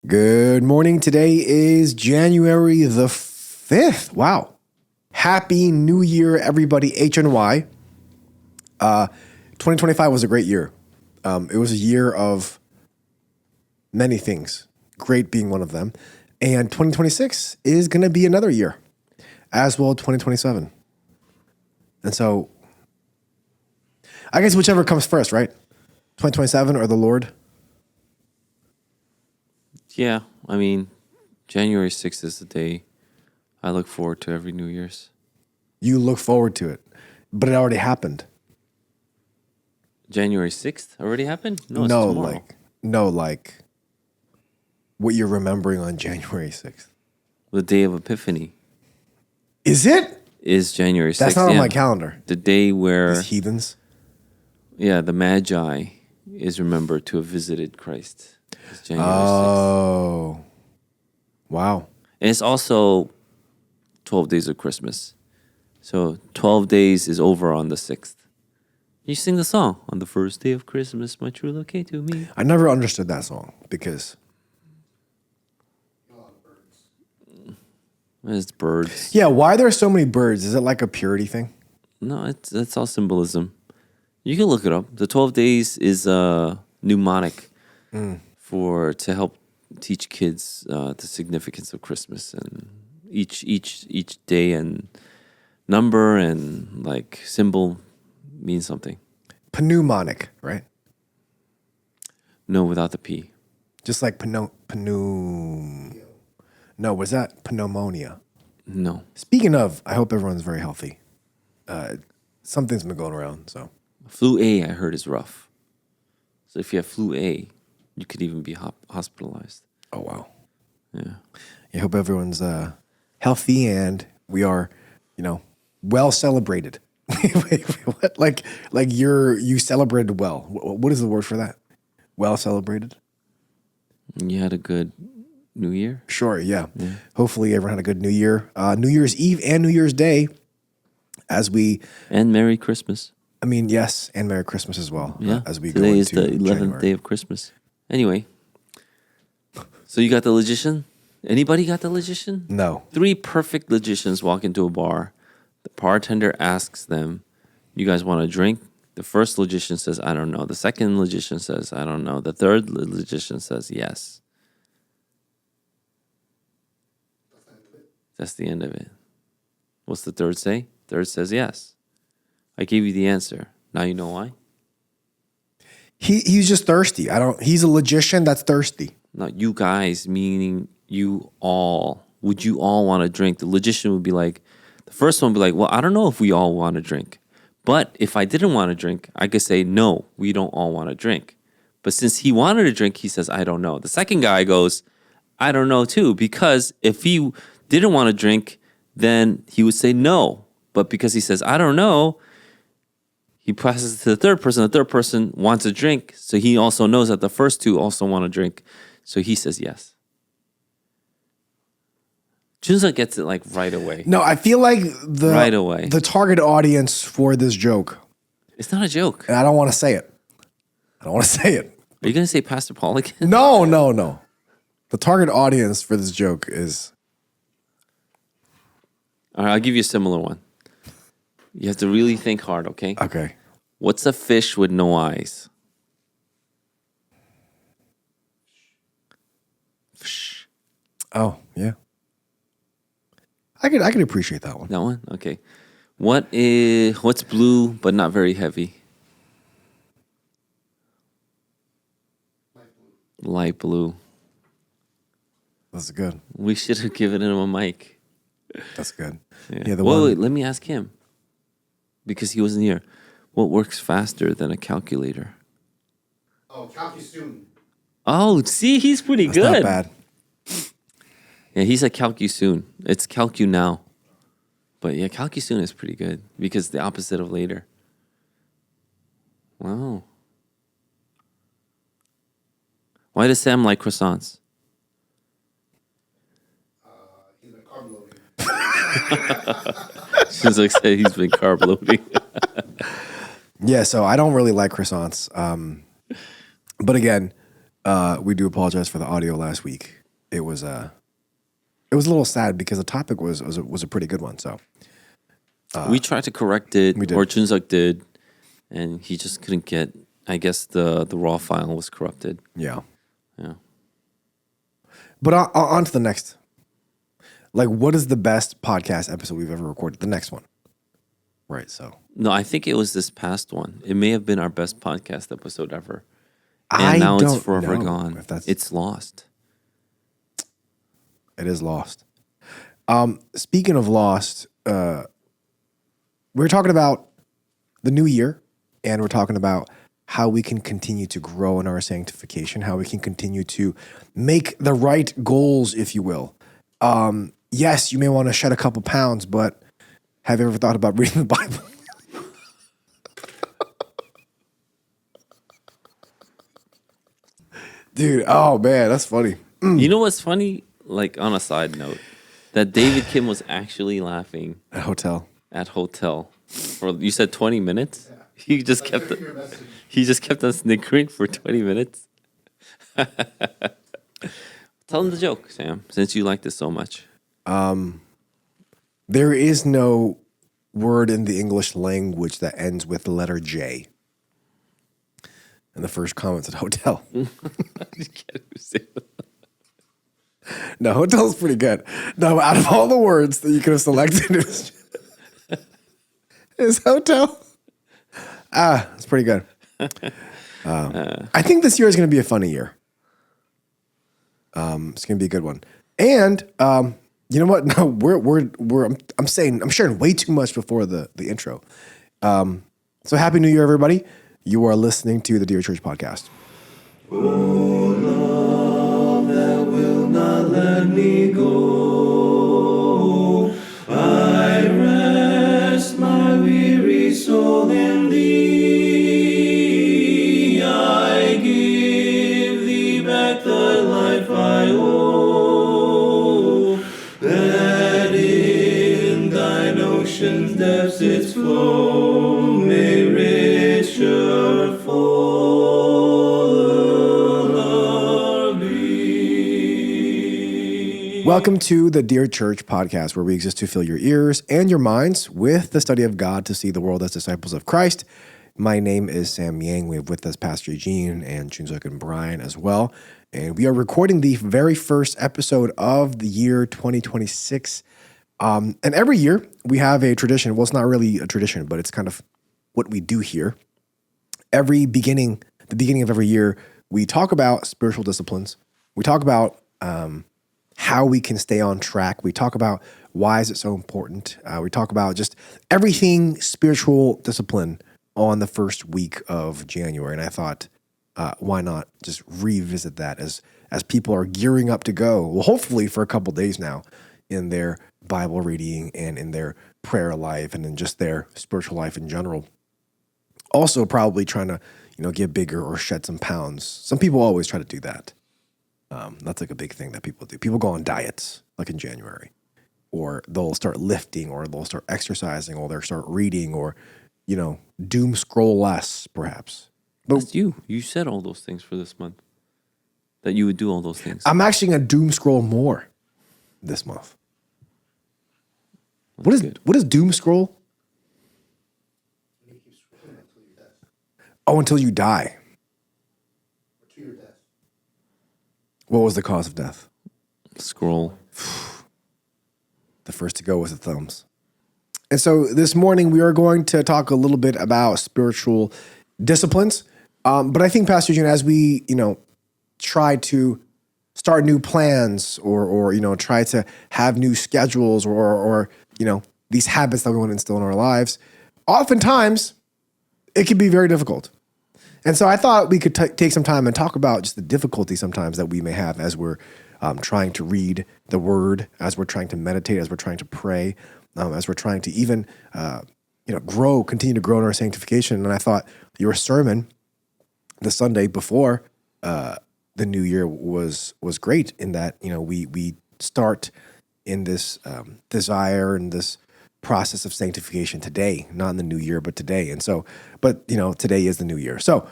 Good morning. Today is January the 5th. Wow. Happy New Year, everybody. HNY. 2025 was a great year. It was a year of many things, great being one of them. And 2026 is going to be another year, as well 2027. And so, I guess whichever comes first, right? 2027 or the Lord? Yeah, I mean, January 6th is the day I look forward to every New Year's. You look forward to it, but it already happened. January 6th already happened? No, it's tomorrow. like what you're remembering on January 6th. The day of Epiphany Is it? is January 6th. That's not on my calendar. The day where, These heathens. the Magi is remembered to have visited Christ. It's January 6th. Oh. Wow. And it's also 12 days of Christmas. So 12 days is over on the 6th. You sing the song, on the first day of Christmas, my true love came to me. I never understood that song because... It's birds. Yeah, why are there so many birds? Is it like a purity thing? No, it's all symbolism. You can look it up. The 12 days is a mnemonic to help teach kids the significance of Christmas, and each day and number and like symbol means something. Pneumonic, right? No, without the P. Just like No, was that pneumonia? No. Speaking of, I hope everyone's very healthy. Something's been going around, so. Flu A, I heard, is rough. So if you have flu A, you could even be hospitalized. Oh, wow. Yeah. I hope everyone's healthy and we are, well celebrated. Wait, what? Like you celebrated well. What is the word for that? Well celebrated? You had a good New Year? Sure, yeah. Hopefully everyone had a good New Year. New Year's Eve and New Year's Day And Merry Christmas. Yes, and Merry Christmas as well. Yeah. As we Today go is into the 11th January. day of Christmas. Anyway, so you got the logician? Anybody got the logician? No. 3 perfect logicians walk into a bar. The bartender asks them, "You guys want a drink?" The first logician says, "I don't know." The second logician says, "I don't know." The third logician says, "Yes." That's the end of it. What's the third say? Third says, "Yes." I gave you the answer. Now you know why? He's just thirsty. He's a logician that's thirsty. Not you guys, meaning you all. Would you all want to drink? The logician would be like, the first one would be like, well, I don't know if we all want to drink. But if I didn't want to drink, I could say, no, we don't all want to drink. But since he wanted to drink, he says, I don't know. The second guy goes, I don't know too, because if he didn't want to drink, then he would say no. But because he says, I don't know, he passes it to the third person. The third person wants a drink, so he also knows that the first two also want to drink. So he says yes. Junza gets it like right away. No, I feel like Right away. the target audience for this joke, It's not a joke. and I don't want to say it. Are you going to say Pastor Paul again? No. The target audience for this joke is... All right, I'll give you a similar one. You have to really think hard, okay? Okay. What's a fish with no eyes? Fish. Oh, yeah. I could appreciate that one. That one? Okay. What's blue but not very heavy? Light blue. That's good. We should have given him a mic. That's good. Yeah. The Wait, let me ask him. Because he wasn't here. What works faster than a calculator? Oh, CalcuSoon. Oh, see, he's pretty That's good. not bad. Yeah, he's a CalcuSoon. It's Calcu now. But yeah, CalcuSoon is pretty good because the opposite of later. Wow. Why does Sam like croissants? He's been carb loading. Since I said he's been carb loading. Yeah, so I don't really like croissants. But again, We do apologize for the audio last week. It was a little sad because the topic was a pretty good one. So we tried to correct it, we did. or Junseok did, and he just couldn't get. I guess the raw file was corrupted. Yeah. Yeah. But on to the next. Like, what is the best podcast episode we've ever recorded? The next one. Right. So No, I think it was this past one. It may have been our best podcast episode ever. I And now it's don't forever know gone. if that's- It's lost. It is lost. Speaking of lost, we're talking about the new year, and we're talking about how we can continue to grow in our sanctification, how we can continue to make the right goals, if you will. Yes, you may want to shed a couple pounds, but have you ever thought about reading the Bible? Dude, oh man, that's funny. You know what's funny? Like, on a side note, that David Kim was actually laughing At hotel. at hotel for, you said 20 minutes? Yeah. He just kept on snickering for 20 minutes. Tell him the joke, Sam, since you like this so much. There is no word in the English language that ends with the letter J. And the first comment's at hotel. No, hotel's pretty good. No, out of all the words that you could have selected, is hotel. It's pretty good. I think this year is going to be a funny year. It's going to be a good one. And you know what? No, I'm sharing way too much before the intro. So happy New Year, everybody. You are listening to the Dear Church podcast. Oh, love that will not let me go. I rest my weary soul in thee. I give thee back the life I owe. That in thine ocean's depths its flow may richer Welcome to the Dear Church podcast, where we exist to fill your ears and your minds with the study of God to see the world as disciples of Christ. My name is Sam Yang. We have with us Pastor Eugene and Junseok and Brian as well. And we are recording the very first episode of the year 2026. And every year we have a tradition. Well, it's not really a tradition, but it's kind of what we do here. The beginning of every year, we talk about spiritual disciplines. We talk about how we can stay on track. We talk about why is it so important. We talk about just everything spiritual discipline on the first week of January. And I thought, why not just revisit that as people are gearing up to go, well, hopefully for a couple days now, in their Bible reading and in their prayer life and in just their spiritual life in general. Also probably trying to, get bigger or shed some pounds. Some people always try to do that. That's like a big thing that people do. People go on diets like in January, or they'll start lifting, or they'll start exercising, or they'll start reading, or, doom scroll less perhaps. But That's you. You said all those things for this month. That you would do all those things. I'm actually going to doom scroll more this month. What is doom scroll? Oh, until you die. To your death. What was the cause of death? Scroll. The first to go was the thumbs. And so this morning we are going to talk a little bit about spiritual disciplines. But I think, Pastor June, as we, try to start new plans or try to have new schedules or these habits that we want to instill in our lives, oftentimes it can be very difficult. And so I thought we could take some time and talk about just the difficulty sometimes that we may have as we're trying to read the word, as we're trying to meditate, as we're trying to pray, as we're trying to even, continue to grow in our sanctification. And I thought your sermon the Sunday before the new year was great in that, we start in this desire and this process of sanctification today, not in the new year, but today. And so, today is the new year. So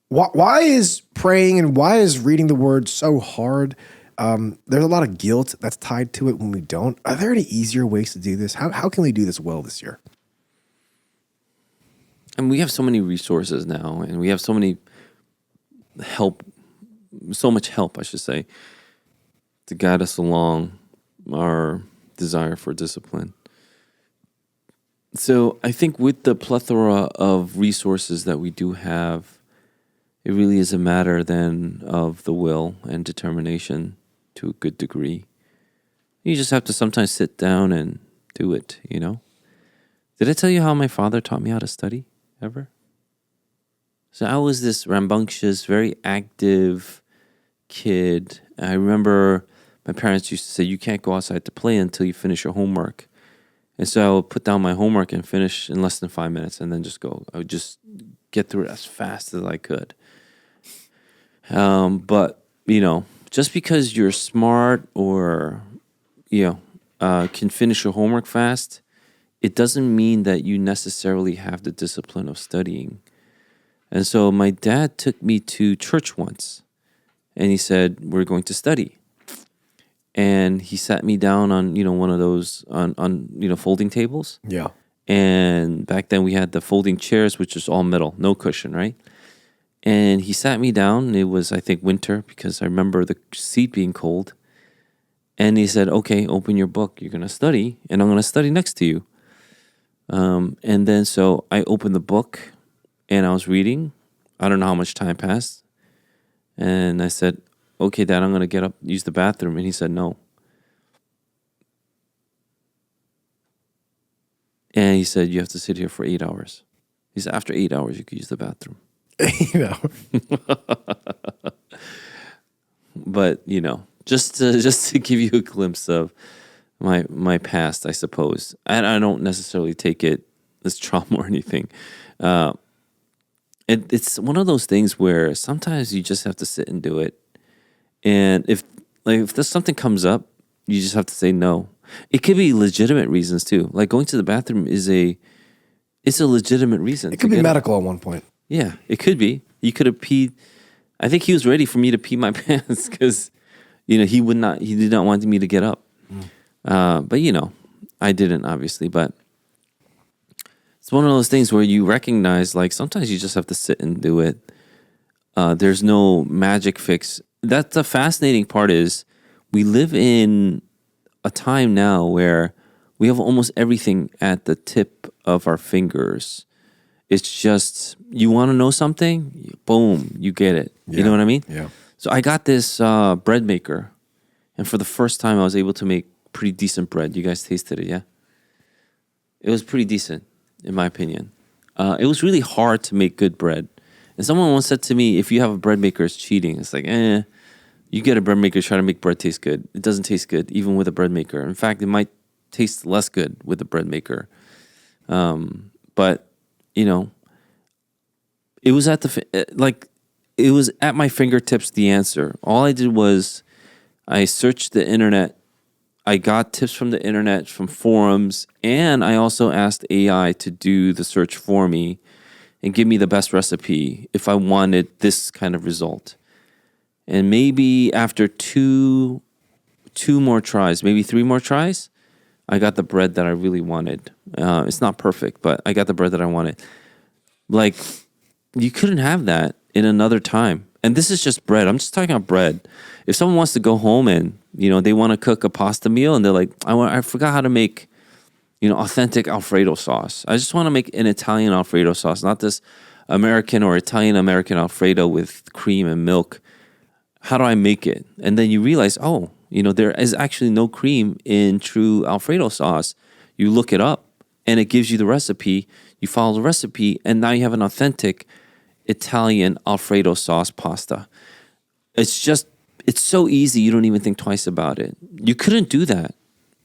Why is praying and why is reading the word so hard? There's a lot of guilt that's tied to it when we don't. Are there any easier ways to do this? How can we do this well this year? And we have so many resources now, and we have so much help, I should say, to guide us along our desire for discipline. So I think with the plethora of resources that we do have, it really is a matter then of the will and determination to a good degree. You just have to sometimes sit down and do it, you know? Did I tell you how my father taught me how to study ever? So I was this rambunctious, very active kid. I remember my parents used to say, you can't go outside to play until you finish your homework. And so I would put down my homework and finish in less than 5 minutes and then just go. I would just get through it as fast as I could. But, you know, just because you're smart or, can finish your homework fast, it doesn't mean that you necessarily have the discipline of studying. And so my dad took me to church once and he said, we're going to study. And he sat me down on, one of those on folding tables. Yeah. And back then we had the folding chairs, which was all metal, no cushion, right? And he sat me down. It was, I think, winter because I remember the seat being cold. And he said, okay, open your book. You're going to study, and I'm going to study next to you. And then so I opened the book, and I was reading. I don't know how much time passed. And I said, okay, Dad, I'm going to get up, use the bathroom. And he said, no. And he said, you have to sit here for 8 hours. He said, after 8 hours, you could use the bathroom. But, just to give you a glimpse of my past, I suppose. I don't necessarily take it as trauma or anything. It's one of those things where sometimes you just have to sit and do it. And if there's something comes up, you just have to say no. It could be legitimate reasons too. Like going to the bathroom it's a legitimate reason. It could be medical at one point. Yeah, it could be. You could have peed. I think he was ready for me to pee my pants because, he did not want me to get up. But I didn't obviously. But it's one of those things where you recognize, like, sometimes you just have to sit and do it. There's no magic fix. That's the fascinating part is we live in a time now where we have almost everything at the tip of our fingers. It's just, you want to know something? Boom, you get it. Yeah. You know what I mean? Yeah. So I got this bread maker, and for the first time I was able to make pretty decent bread. You guys tasted it, yeah? It was pretty decent, in my opinion. It was really hard to make good bread. And someone once said to me, if you have a bread maker, it's cheating. It's like, you get a bread maker, try to make bread taste good. It doesn't taste good, even with a bread maker. In fact, it might taste less good with a bread maker. But, it was it was at my fingertips, the answer. All I did was I searched the internet. I got tips from the internet, from forums, and I also asked AI to do the search for me and give me the best recipe if I wanted this kind of result. And maybe after two more tries, maybe 3 more tries, I got the bread that I really wanted. It's not perfect, but I got the bread that I wanted. Like, you couldn't have that in another time. And this is just bread. I'm just talking about bread. If someone wants to go home and, they want to cook a pasta meal and they're like, I forgot how to make, authentic Alfredo sauce. I just want to make an Italian Alfredo sauce, not this American or Italian-American Alfredo with cream and milk. How do I make it? And then you realize, there is actually no cream in true Alfredo sauce. You look it up and it gives you the recipe. You follow the recipe and now you have an authentic Italian Alfredo sauce pasta. It's so easy, you don't even think twice about it. You couldn't do that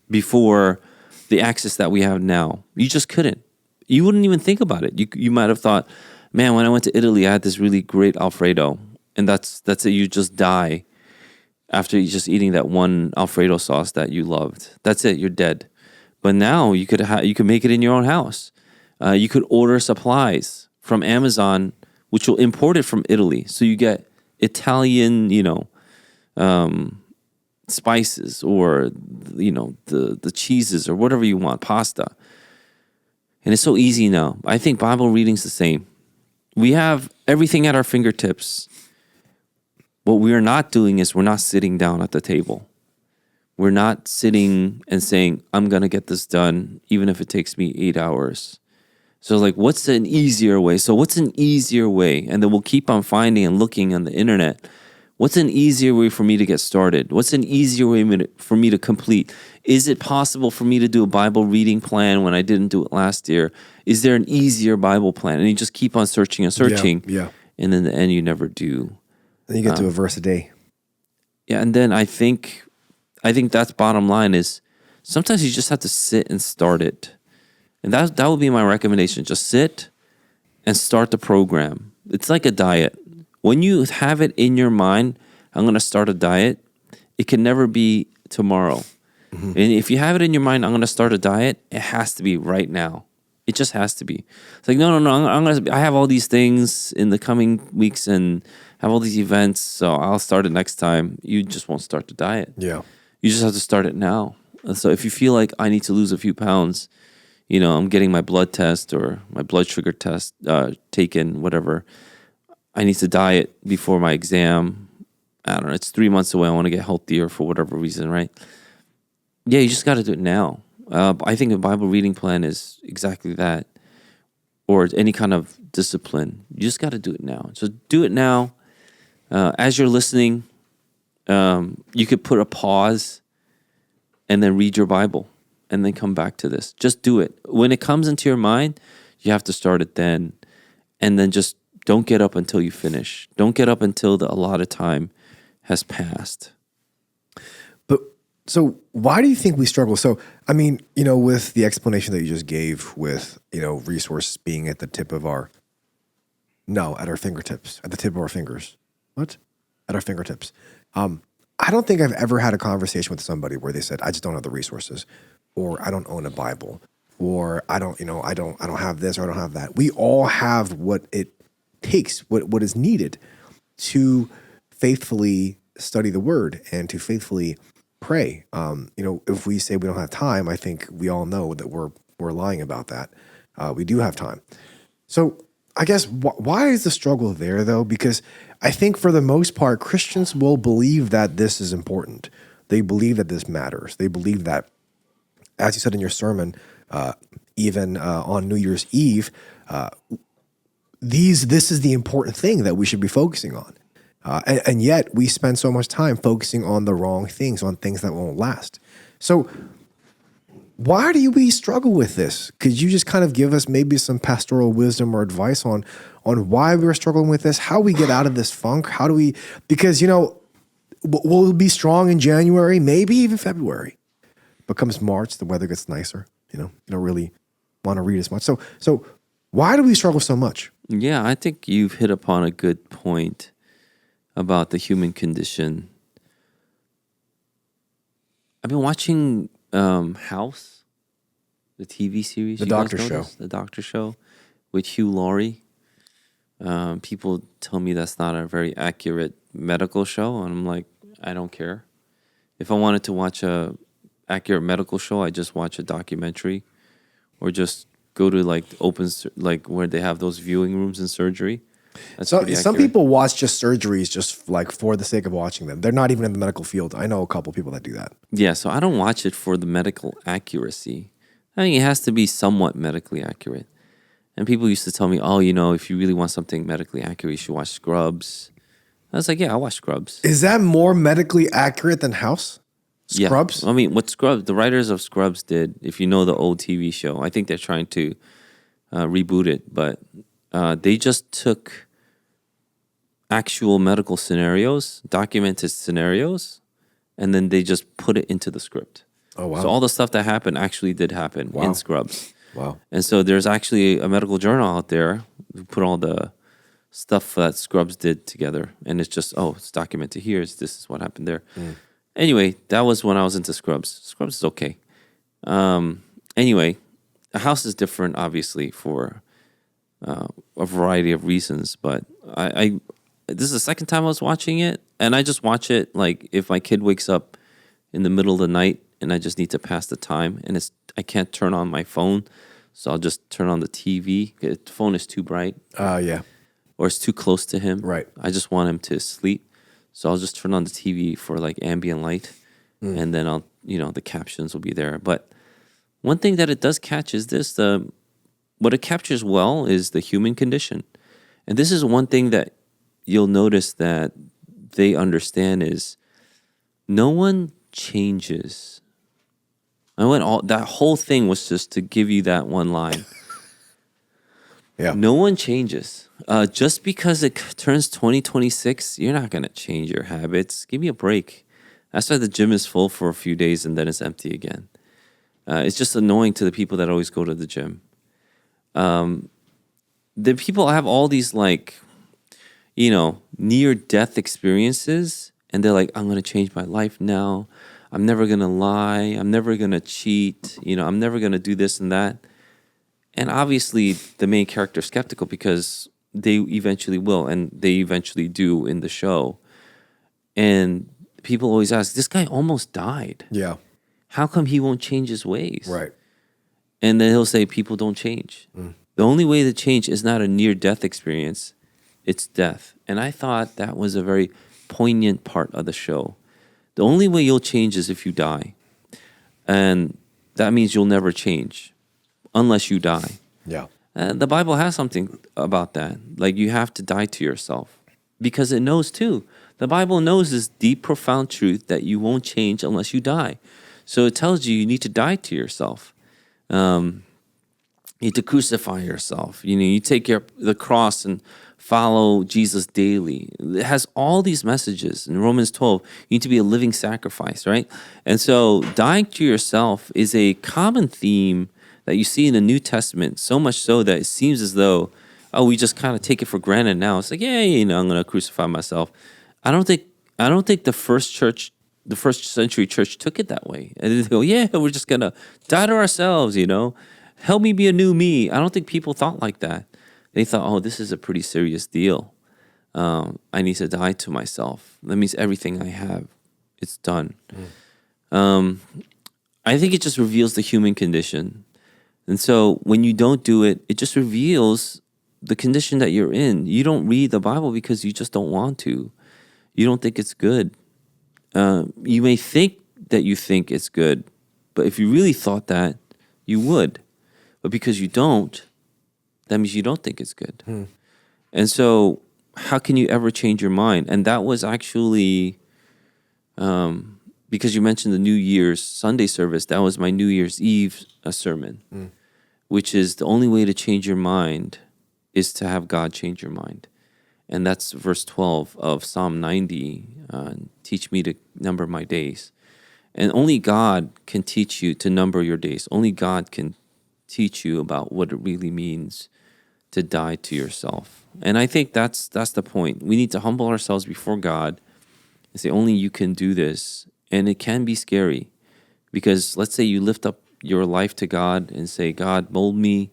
before the access that we have now. You just couldn't. You wouldn't even think about it. You might have thought, man, when I went to Italy, I had this really great Alfredo. And that's it. You just die after just eating that one Alfredo sauce that you loved. That's it. You're dead. But now you could make it in your own house. You could order supplies from Amazon which will import it from Italy. So you get Italian, spices, or the cheeses, or whatever you want, pasta. And it's so easy now. I think Bible reading's the same. We have everything at our fingertips. What we are not doing is we're not sitting down at the table. We're not sitting and saying, I'm going to get this done, even if it takes me 8 hours. So like, what's an easier way? So what's an easier way? And then we'll keep on finding and looking on the internet. What's an easier way for me to get started? What's an easier way for me to complete? Is it possible for me to do a Bible reading plan when I didn't do it last year? Is there an easier Bible plan? And you just keep on searching and searching. Yeah. And in the end, you never do. Then you get to a verse a day. Yeah, and then I think that's bottom line is sometimes you just have to sit and start it. And that would be my recommendation. Just sit and start the program. It's like a diet. When you have it in your mind, I'm going to start a diet, it can never be tomorrow. Mm-hmm. And if you have it in your mind, I'm going to start a diet, it has to be right now. It just has to be. It's like, no, I have all these things in the coming weeks and have all these events, so I'll start it next time. You just won't start the diet. Yeah. You just have to start it now. So if you feel like I need to lose a few pounds, I'm getting my blood test or my blood sugar test taken, whatever. I need to diet before my exam. I don't know. It's 3 months away. I want to get healthier for whatever reason, right? Yeah, you just got to do it now. I think a Bible reading plan is exactly that. Or any kind of discipline. You just got to do it now. So do it now. As you're listening, you could put a pause and then read your Bible and then come back to this. Just do it. When it comes into your mind, you have to start it then. And then just don't get up until you finish. Don't get up until the allotted time has passed. But so why do you think we struggle? So, I mean, with the explanation that you just gave with, resources being at the tip of at our fingertips, at the tip of our fingers. What? At our fingertips. I don't think I've ever had a conversation with somebody where they said, I just don't have the resources, or I don't own a Bible, or I don't have this, or I don't have that. We all have what it takes, what is needed to faithfully study the Word and to faithfully pray. If we say we don't have time, I think we all know that we're lying about that. We do have time. So I guess why is the struggle there though? Because I think for the most part, Christians will believe that this is important. They believe that this matters. They believe that, as you said in your sermon, even on New Year's Eve, this is the important thing that we should be focusing on. And yet we spend so much time focusing on the wrong things, on things that won't last. So why do we struggle with this? Could you just kind of give us maybe some pastoral wisdom or advice on why we're struggling with this, how we get out of this funk? How do we, because, we'll be strong in January, maybe even February. But comes March, the weather gets nicer. You don't really want to read as much. So why do we struggle so much? Yeah, I think you've hit upon a good point about the human condition. I've been watching House, the TV series. The Doctor Show. The Doctor Show with Hugh Laurie. People tell me that's not a very accurate medical show, and I'm like, I don't care. If I wanted to watch a accurate medical show, I just watch a documentary, or just go to where they have those viewing rooms in surgery. Some people watch just surgeries just like for the sake of watching them. They're not even in the medical field. I know a couple people that do that. Yeah, so I don't watch it for the medical accuracy. I think it has to be somewhat medically accurate. And people used to tell me, if you really want something medically accurate, you should watch Scrubs. I was like, yeah, I'll watch Scrubs. Is that more medically accurate than House? Scrubs? Yeah. I mean, what the writers of Scrubs did, if you know the old TV show, I think they're trying to reboot it, but they just took actual medical scenarios, documented scenarios, and then they just put it into the script. Oh, wow. So all the stuff that happened actually did happen in Scrubs. Wow. And so there's actually a medical journal out there who put all the stuff that Scrubs did together. And it's just, it's documented here. This is what happened there. Anyway, that was when I was into Scrubs. Scrubs is okay. Anyway, a House is different, obviously, for a variety of reasons. But I this is the second time I was watching it, and I just watch it like if my kid wakes up in the middle of the night and I just need to pass the time, and I can't turn on my phone, so I'll just turn on the TV. The phone is too bright, Yeah. or it's too close to him. Right. I just want him to sleep, so I'll just turn on the TV for like ambient light, and then I'll the captions will be there. But one thing that it does catch is this: what it captures well is the human condition, and this is one thing that you'll notice that they understand is no one changes. That whole thing was just to give you that one line. Yeah. No one changes. Just because it turns 2026, you're not going to change your habits. Give me a break. That's why the gym is full for a few days and then it's empty again. It's just annoying to the people that always go to the gym. The people have all these near-death experiences, and they're like, I'm going to change my life now. I'm never going to lie. I'm never going to cheat. I'm never going to do this and that. And obviously, the main character is skeptical because they eventually will, and they eventually do in the show. And people always ask, this guy almost died. Yeah. How come he won't change his ways? Right. And then he'll say, people don't change. The only way to change is not a near-death experience. It's death. And I thought that was a very poignant part of the show. The only way you'll change is if you die. And that means you'll never change unless you die. Yeah. And the Bible has something about that. Like you have to die to yourself because it knows too. The Bible knows this deep, profound truth that you won't change unless you die. So it tells you need to die to yourself. You need to crucify yourself. You take the cross and follow Jesus daily. It has all these messages. In Romans 12, you need to be a living sacrifice, right? And so dying to yourself is a common theme that you see in the New Testament, so much so that it seems as though, we just kind of take it for granted now. It's like, yeah, I'm going to crucify myself. I don't think the first century church took it that way. And they go, yeah, we're just going to die to ourselves, Help me be a new me. I don't think people thought like that. They thought, this is a pretty serious deal. I need to die to myself. That means everything I have, it's done. I think it just reveals the human condition. And so when you don't do it, it just reveals the condition that you're in. You don't read the Bible because you just don't want to. You don't think it's good. You may think that you think it's good, but if you really thought that, you would. But because you don't, that means you don't think it's good. And so how can you ever change your mind? And that was actually, because you mentioned the New Year's Sunday service, that was my New Year's Eve sermon, which is the only way to change your mind is to have God change your mind. And that's verse 12 of Psalm 90, teach me to number my days. And only God can teach you to number your days. Only God can teach you about what it really means to die to yourself. And I think that's the point. We need to humble ourselves before God and say, only you can do this. And it can be scary because let's say you lift up your life to God and say, God, mold me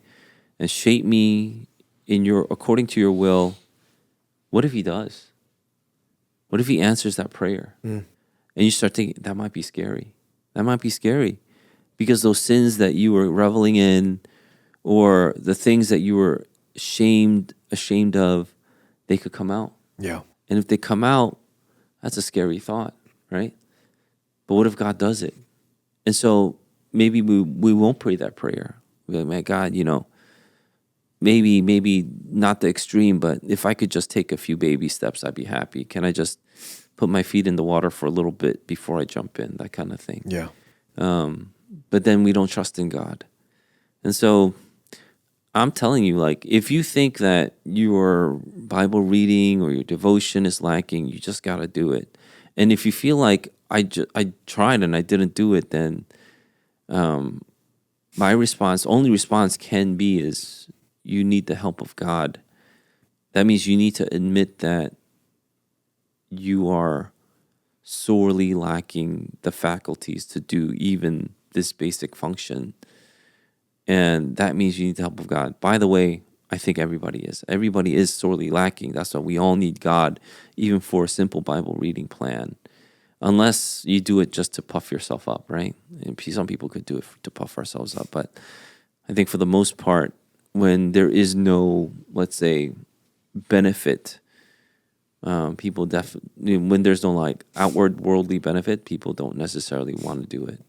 and shape me according to your will. What if he does? What if he answers that prayer? And you start thinking, that might be scary. That might be scary because those sins that you were reveling in or the things that you were ashamed of, they could come out. Yeah. And if they come out, that's a scary thought, right? But what if God does it? And so maybe we won't pray that prayer. We're like, man, God, maybe not the extreme, but if I could just take a few baby steps, I'd be happy. Can I just put my feet in the water for a little bit before I jump in? That kind of thing. Yeah. But then we don't trust in God. And so I'm telling you, if you think that your Bible reading or your devotion is lacking, you just got to do it. And if you feel like I tried and I didn't do it, then my only response can be is you need the help of God. That means you need to admit that you are sorely lacking the faculties to do even this basic function. And that means you need the help of God. By the way, I think everybody is. Everybody is sorely lacking. That's why we all need God, even for a simple Bible reading plan. Unless you do it just to puff yourself up, right? And some people could do it to puff ourselves up. But I think for the most part, when there is no, let's say, benefit, people definitely, when there's no like outward worldly benefit, people don't necessarily want to do it.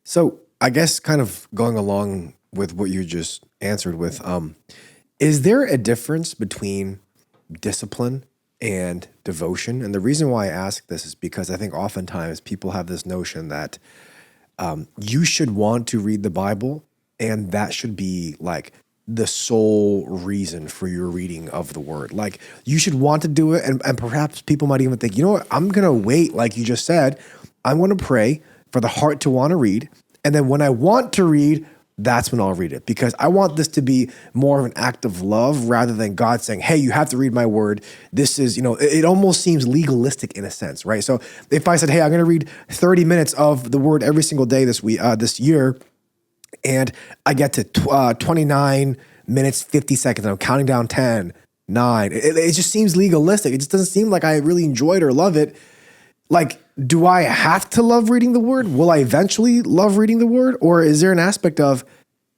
So I guess kind of going along with what you just answered with, is there a difference between discipline and devotion? And the reason why I ask this is because I think oftentimes people have this notion that you should want to read the Bible, and that should be like the sole reason for your reading of the word. Like you should want to do it. And perhaps people might even think, you know what, I'm going to wait. Like you just said, I'm going to pray for the heart to want to read. And then when I want to read, that's when I'll read it, because I want this to be more of an act of love rather than God saying, hey, you have to read my word. This is, it almost seems legalistic in a sense, right? So if I said, hey, I'm going to read 30 minutes of the word every single day this week, this year, and I get to 29 minutes, 50 seconds, and I'm counting down 10, 9. It just seems legalistic. It just doesn't seem like I really enjoy it or love it. Like, do I have to love reading the word? Will I eventually love reading the word? Or is there an aspect of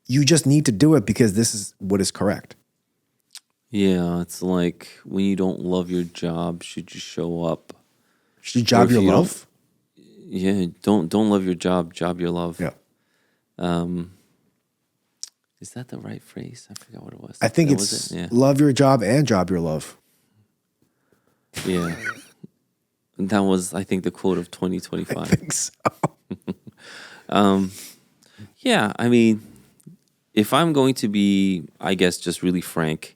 you just need to do it because this is what is correct? Yeah, it's like when you don't love your job, should you show up? Should you job your love? Yeah, don't love your job, job your love. Yeah. Is that the right phrase? I forgot what it was. I think it's love your job and job your love. Yeah. That was, I think, the quote of 2025. I think so. Yeah, I mean, if I'm going to be, I guess, just really frank,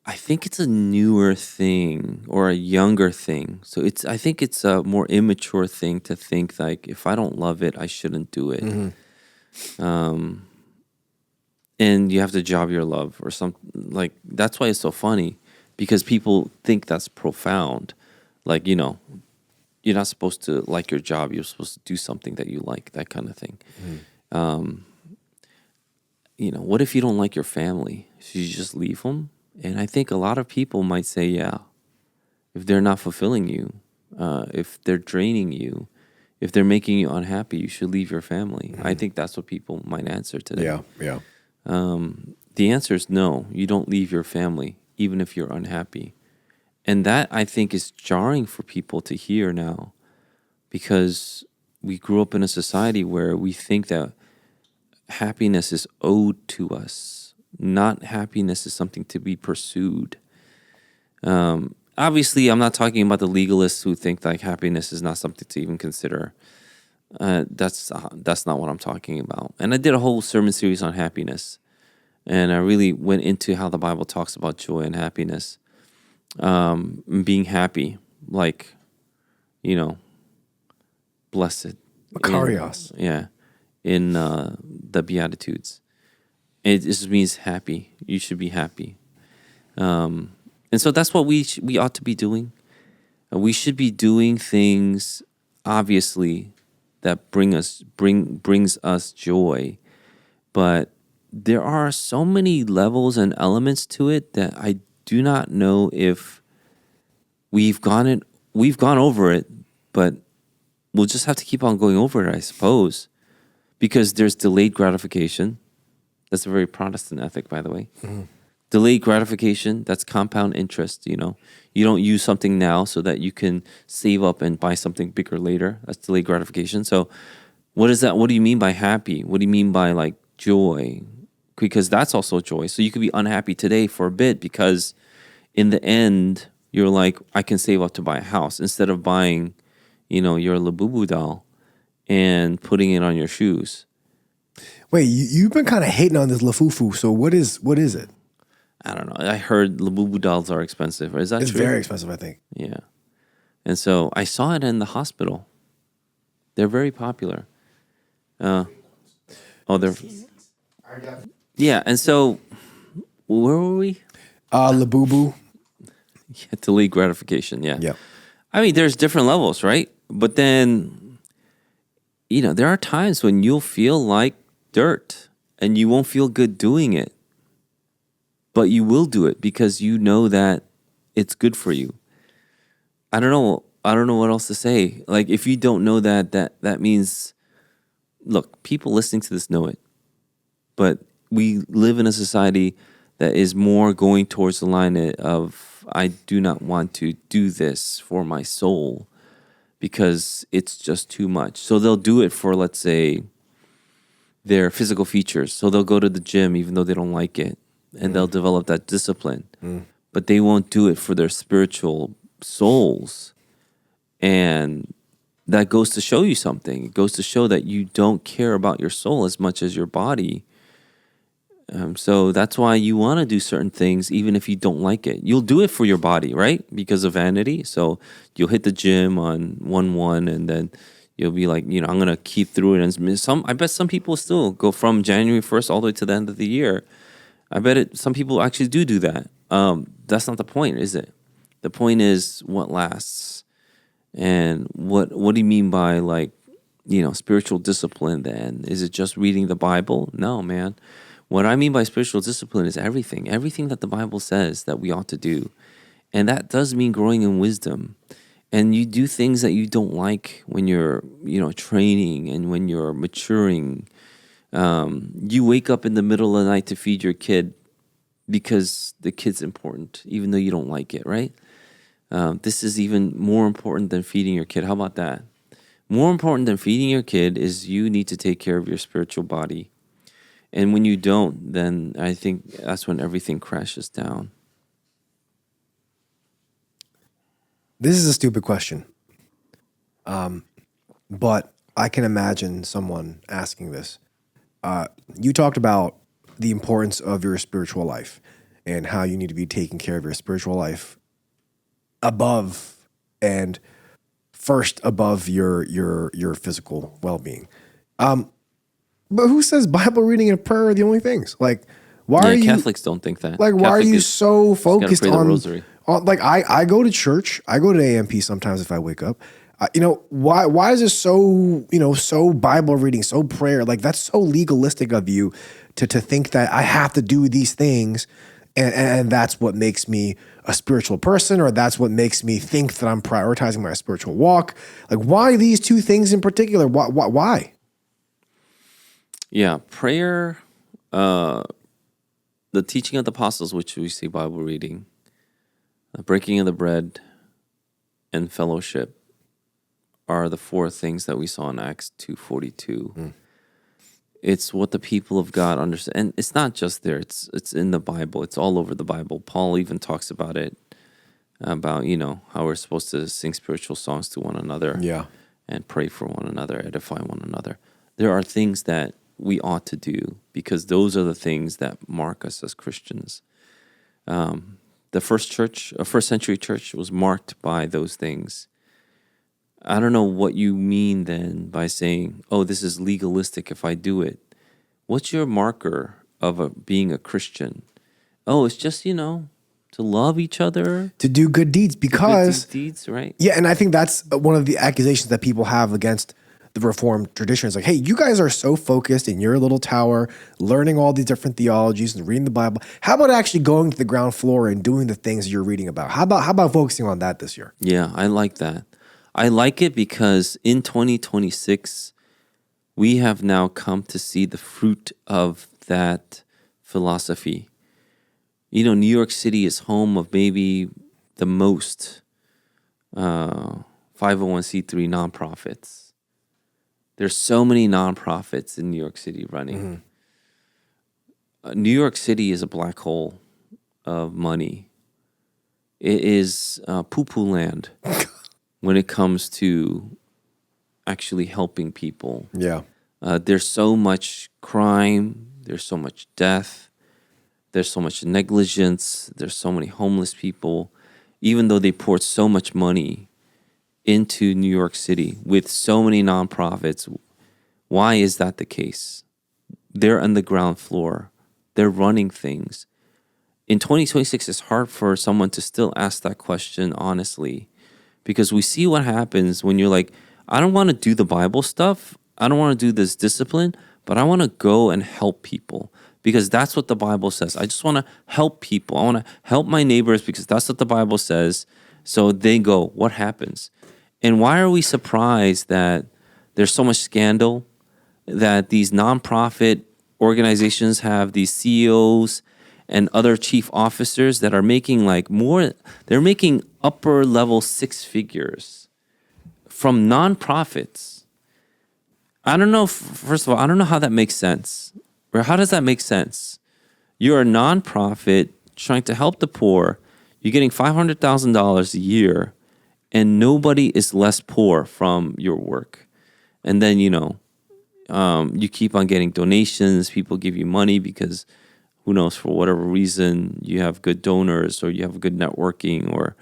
I think it's a newer thing or a younger thing. So I think it's a more immature thing to think like, if I don't love it, I shouldn't do it. Mm-hmm. And you have to job your love or something. Like, that's why it's so funny, because people think that's profound. Like, you're not supposed to like your job. You're supposed to do something that you like, that kind of thing. Mm. What if you don't like your family? Should you just leave them? And I think a lot of people might say, yeah, if they're not fulfilling you, if they're draining you, if they're making you unhappy, you should leave your family. Mm-hmm. I think that's what people might answer today. Yeah. The answer is no, you don't leave your family, even if you're unhappy. And that, I think, is jarring for people to hear now, because we grew up in a society where we think that happiness is owed to us, not happiness is something to be pursued. Obviously, I'm not talking about the legalists who think like happiness is not something to even consider. That's not what I'm talking about. And I did a whole sermon series on happiness, and I really went into how the Bible talks about joy and happiness. Being happy, like, blessed. Makarios. In the Beatitudes. It just means happy. You should be happy. And so that's what we ought to be doing. We should be doing things, obviously, that brings us joy. But there are so many levels and elements to it that I do not know if we've gone over it, but we'll just have to keep on going over it, I suppose, because there's delayed gratification. That's a very Protestant ethic, by the way. Mm-hmm. Delayed gratification, that's compound interest, You don't use something now so that you can save up and buy something bigger later. That's delayed gratification. So what is that? What do you mean by happy? What do you mean by like joy? Because that's also joy. So you could be unhappy today for a bit because in the end, you're like, I can save up to buy a house instead of buying, your Labubu doll and putting it on your shoes. Wait, you've been kind of hating on this Lafufu. So what is it? I don't know. I heard Labubu dolls are expensive. Is that true? It's very expensive, I think. Yeah. And so I saw it in the hospital. They're very popular. They're... Yeah, and so where were we? Labubu. Yeah, delayed gratification, yeah. Yeah. I mean, there's different levels, right? But then, there are times when you'll feel like dirt and you won't feel good doing it. but you will do it because you know that it's good for you. I don't know. I don't know what else to say. Like, if you don't know that, that means, look, people listening to this know it, but we live in a society that is more going towards the line of, I do not want to do this for my soul because it's just too much. So they'll do it for, let's say, their physical features. So they'll go to the gym even though they don't like it, and they'll develop that discipline. But they won't do it for their spiritual souls. And that goes to show you something. It goes to show that you don't care about your soul as much as your body. So that's why you want to do certain things even if you don't like it. You'll do it for your body, right? Because of vanity. So you'll hit the gym on 1/1 and then you'll be like, I'm going to keep through it. And I bet some people still go from January 1st all the way to the end of the year. I bet some people actually do that. That's not the point, is it? The point is what lasts. And what do you mean by, like, spiritual discipline then? Is it just reading the Bible? No, man. What I mean by spiritual discipline is everything that the Bible says that we ought to do. And that does mean growing in wisdom. And you do things that you don't like when you're, training and when you're maturing. You wake up in the middle of the night to feed your kid because the kid's important, even though you don't like it, right? This is even more important than feeding your kid. How about that? More important than feeding your kid is you need to take care of your spiritual body. And when you don't, then I think that's when everything crashes down. This is a stupid question. But I can imagine someone asking this. You talked about the importance of your spiritual life and how you need to be taking care of your spiritual life above and first above your physical well-being. But who says Bible reading and prayer are the only things? Like, why are you Catholics don't think that. Like, why are you so focused pray the rosary. on like I go to church, I go to AMP sometimes if I wake up. Why is it so so Bible reading, so prayer? Like, that's so legalistic of you to think that I have to do these things. And that's what makes me a spiritual person, or that's what makes me think that I'm prioritizing my spiritual walk. Like, why these two things in particular? Why? Yeah, prayer, the teaching of the apostles, which we say Bible reading, the breaking of the bread, and fellowship are the four things that we saw in Acts 2:42. It's what the people of God understand. And it's not just there. It's in the Bible. It's all over the Bible. Paul even talks about it, about, how we're supposed to sing spiritual songs to one another. Yeah. And pray for one another, edify one another. There are things that we ought to do because those are the things that mark us as Christians. The first century church was marked by those things. I don't know what you mean then by saying, oh, this is legalistic if I do it. What's your marker of being a Christian? Oh, it's just, to love each other. To do good deeds, because good deeds, right? Yeah, and I think that's one of the accusations that people have against the Reformed tradition. It's like, hey, you guys are so focused in your little tower, learning all these different theologies and reading the Bible. How about actually going to the ground floor and doing the things you're reading about? How about focusing on that this year? Yeah, I like that. I like it because in 2026, we have now come to see the fruit of that philosophy. New York City is home of maybe the most 501c3 nonprofits. There's so many nonprofits in New York City running. New York City is a black hole of money. It is poo-poo land. When it comes to actually helping people. Yeah. There's so much crime. There's so much death. There's so much negligence. There's so many homeless people. Even though they poured so much money into New York City with so many nonprofits, why is that the case? They're on the ground floor. They're running things. In 2026, it's hard for someone to still ask that question honestly. Because we see what happens when you're like, I don't want to do the Bible stuff. I don't want to do this discipline, but I want to go and help people because that's what the Bible says. I just want to help people. I want to help my neighbors because that's what the Bible says. So they go, what happens? And why are we surprised that there's so much scandal, that these nonprofit organizations have these CEOs and other chief officers that are making they're making upper level six figures from nonprofits? I don't know, first of all, I don't know how that makes sense. Or how does that make sense? You're a nonprofit trying to help the poor. You're getting $500,000 a year, and nobody is less poor from your work. And then, you keep on getting donations. People give you money because, who knows, for whatever reason, you have good donors or you have good networking or,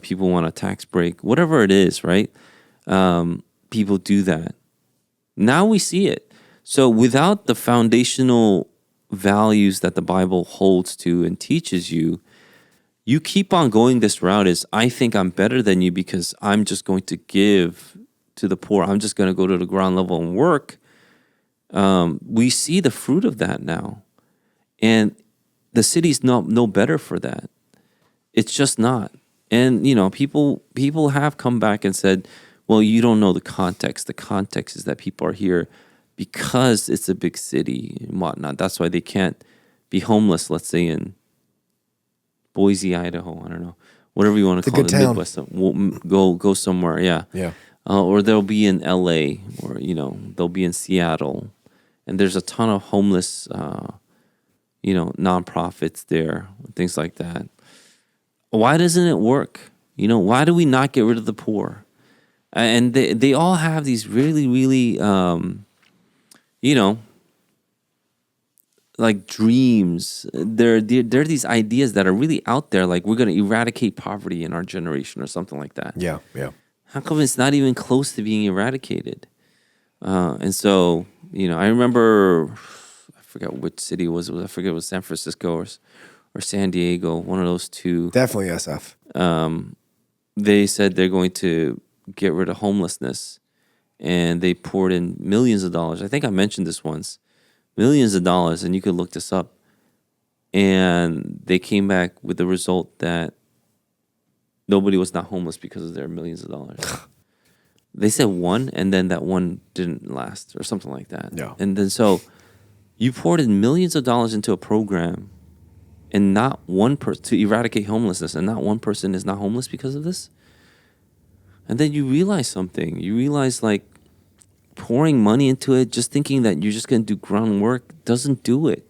people want a tax break. Whatever it is, right? People do that. Now we see it. So without the foundational values that the Bible holds to and teaches you, you keep on going this route is, I think I'm better than you because I'm just going to give to the poor. I'm just going to go to the ground level and work. We see the fruit of that now. And the city's no better for that. It's just not. And, people have come back and said, well, you don't know the context. The context is that people are here because it's a big city and whatnot. That's why they can't be homeless, let's say in Boise, Idaho. I don't know. Whatever you want to call it. Midwest. Go somewhere, yeah. Yeah. Or they'll be in LA or, they'll be in Seattle. And there's a ton of homeless, nonprofits there, things like that. Why doesn't it work? Why do we not get rid of the poor? And they all have these really, really, like dreams. They're these ideas that are really out there, like we're going to eradicate poverty in our generation or something like that. Yeah, yeah. How come it's not even close to being eradicated? And so, I remember, I forgot which city it was. I forget it was San Francisco or San Diego, one of those two. Definitely SF. They said they're going to get rid of homelessness, and they poured in millions of dollars. I think I mentioned this once. Millions of dollars, and you could look this up. And they came back with the result that nobody was not homeless because of their millions of dollars. They said one, and then that one didn't last or something like that. Yeah. And then so you poured in millions of dollars into a program and not one person to eradicate homelessness, and not one person is not homeless because of this. And then you realize something. You realize like pouring money into it, just thinking that you're just going to do groundwork doesn't do it.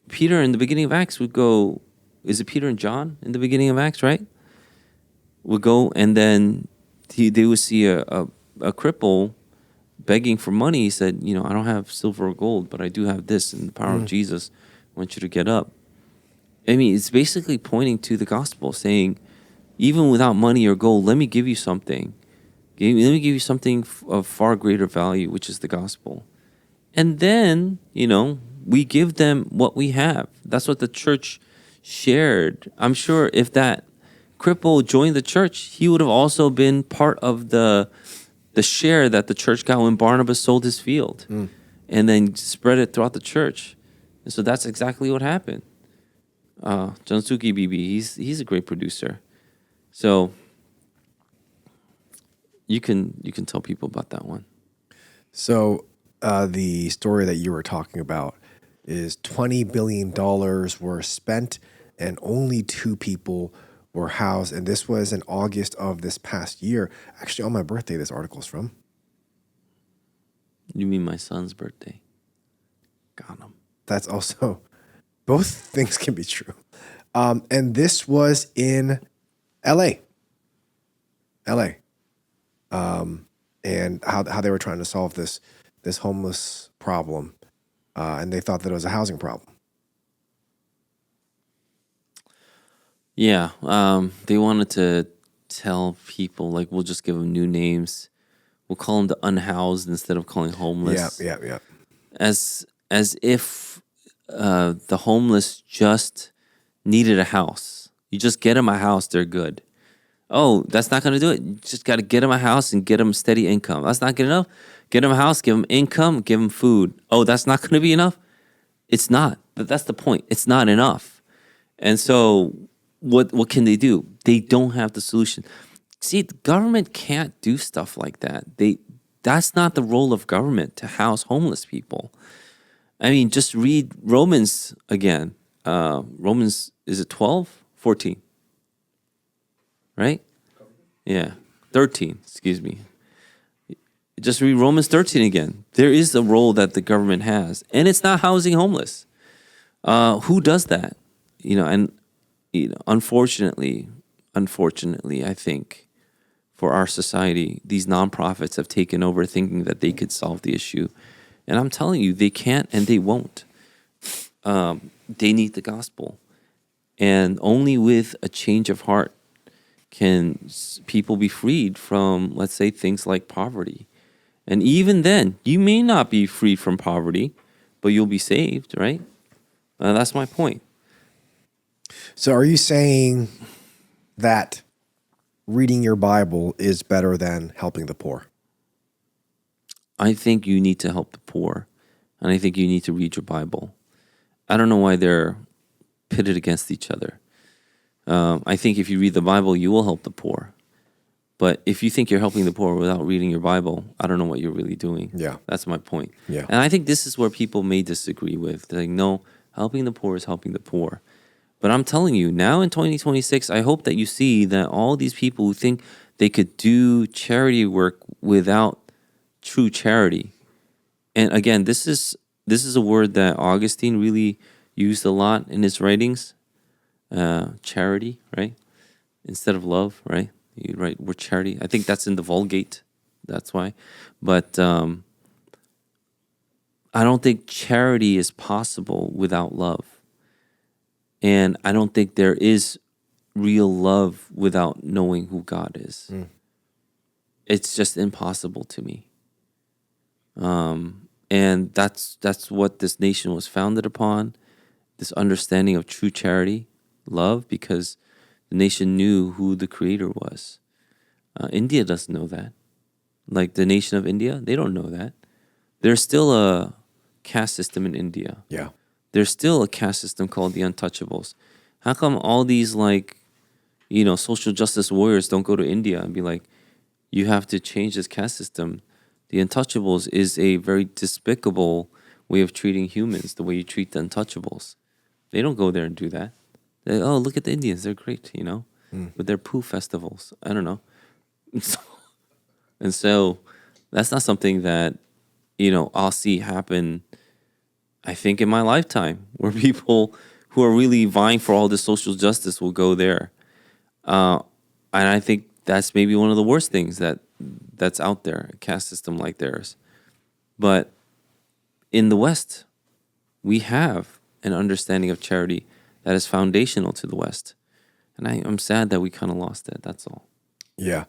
Peter in the beginning of Acts would go, is it Peter and John in the beginning of Acts, right? Would go, and then they would see a cripple begging for money. He said, I don't have silver or gold, but I do have this, in the power of Jesus, I want you to get up. I mean, it's basically pointing to the gospel, saying, even without money or gold, let me give you something. Let me give you something of far greater value, which is the gospel. And then, we give them what we have. That's what the church shared. I'm sure if that cripple joined the church, he would have also been part of the share that the church got when Barnabas sold his field and then spread it throughout the church. And so that's exactly what happened. Jonsuke Bibi, he's a great producer. So you can tell people about that one. So the story that you were talking about is $20 billion were spent and only 2 people were housed. And this was in August of this past year. Actually, on my birthday, this article's from. You mean my son's birthday? Got him. That's also, both things can be true. And this was in LA. And how they were trying to solve this homeless problem. And they thought that it was a housing problem. Yeah, they wanted to tell people, like, we'll just give them new names. We'll call them the unhoused instead of calling homeless. Yeah. As if the homeless just needed a house. You just get them a house, they're good. Oh, that's not going to do it. You just got to get them a house and get them steady income. That's not good enough. Get Get them a house, give them income, give them food. Oh, that's not going to be enough? It's not. But that's the point. It's not enough. And so what can they do? They don't have the solution. See, the government can't do stuff like that. That's not the role of government to house homeless people. I mean, just read Romans again. Romans, is it 12? 14. Right? Yeah. 13, excuse me. Just read Romans 13 again. There is a role that the government has, and it's not housing homeless. Who does that? Unfortunately, I think for our society, these nonprofits have taken over thinking that they could solve the issue. And I'm telling you, they can't and they won't. They need the gospel. And only with a change of heart can people be freed from, let's say, things like poverty. And even then, you may not be freed from poverty, but you'll be saved, right? That's my point. So are you saying that reading your Bible is better than helping the poor? I think you need to help the poor, and I think you need to read your Bible. I don't know why they're pitted against each other. I think if you read the Bible, you will help the poor. But if you think you're helping the poor without reading your Bible, I don't know what you're really doing. Yeah. That's my point. Yeah. And I think this is where people may disagree with. They're like, no, helping the poor is helping the poor. But I'm telling you, now in 2026, I hope that you see that all these people who think they could do charity work without true charity. And again, this is a word that Augustine really used a lot in his writings. Charity, right? Instead of love, right? You write word charity. I think that's in the Vulgate. That's why. But I don't think charity is possible without love. And I don't think there is real love without knowing who God is. It's just impossible to me. And that's what this nation was founded upon, this understanding of true charity, love, because the nation knew who the creator was. India doesn't know that. Like the nation of India, they don't know that. There's still a caste system in India. Yeah. There's still a caste system called the untouchables. How come all these social justice warriors don't go to India and be like, you have to change this caste system? The untouchables is a very despicable way of treating humans, the way you treat the untouchables. They don't go there and do that. Oh, look at the Indians. They're great, with their poo festivals. I don't know. And so that's not something that, I'll see happen, I think, in my lifetime, where people who are really vying for all this social justice will go there. And I think that's maybe one of the worst things that's out there, a caste system like theirs. But in the West, we have an understanding of charity that is foundational to the West. And I'm sad that we kind of lost it. That's all. Yeah.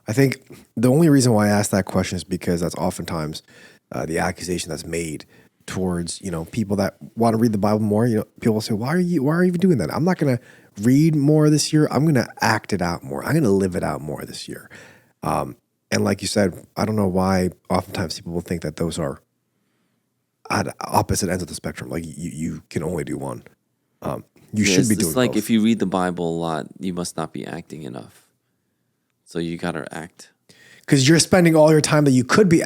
I think the only reason why I asked that question is because that's oftentimes the accusation that's made towards, people that want to read the Bible more. People say, why are you even doing that? I'm not going to read more this year. I'm going to act it out more. I'm going to live it out more this year. And like you said, I don't know why oftentimes people will think that those are at opposite ends of the spectrum. Like you can only do one. You should be doing it's like both. If you read the Bible a lot, you must not be acting enough. So you got to act. Because you're spending all your time that you could be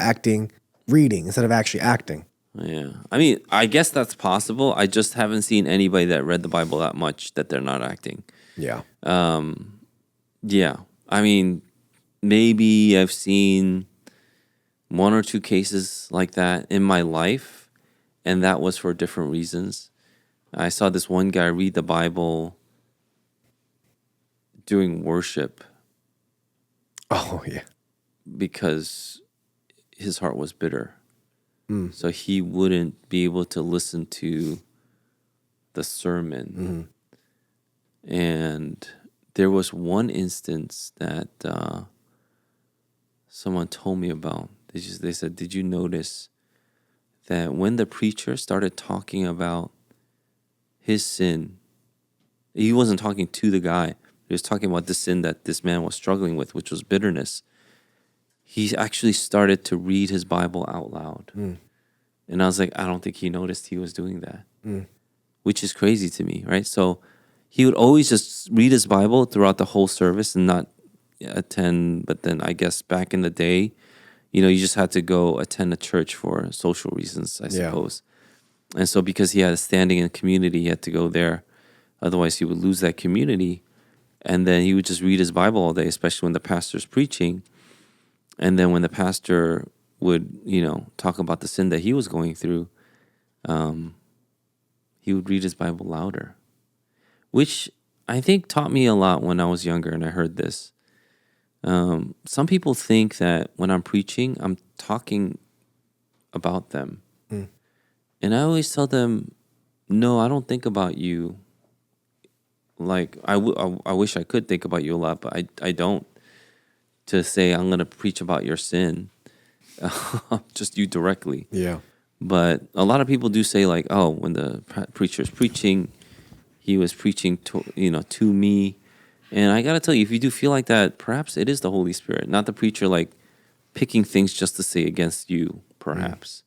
reading instead of actually acting. Yeah. I mean, I guess that's possible. I just haven't seen anybody that read the Bible that much that they're not acting. Yeah. Yeah. I mean, maybe I've seen one or two cases like that in my life, and that was for different reasons. I saw this one guy read the Bible during worship. Oh, yeah. Because his heart was bitter. So he wouldn't be able to listen to the sermon. And there was one instance that someone told me about. They said, did you notice that when the preacher started talking about his sin, he wasn't talking to the guy. He was talking about the sin that this man was struggling with, which was bitterness. he actually started to read his Bible out loud. And I was like, I don't think he noticed he was doing that, which is crazy to me, right? So he would always just read his Bible throughout the whole service and not attend. But then I guess back in the day, you just had to go attend a church for social reasons, I suppose. And so because he had a standing in the community, he had to go there. Otherwise, he would lose that community. And then he would just read his Bible all day, especially when the pastor's preaching. And then when the pastor would, talk about the sin that he was going through, he would read his Bible louder, which I think taught me a lot when I was younger and I heard this. Some people think that when I'm preaching, I'm talking about them. And I always tell them, no, I don't think about you. Like, I wish I could think about you a lot, but I don't. To say I'm going to preach about your sin, just you directly. Yeah. But a lot of people do say like, oh, when the preacher's preaching, he was preaching to me. And I got to tell you, if you do feel like that, perhaps it is the Holy Spirit, not the preacher like picking things just to say against you, perhaps.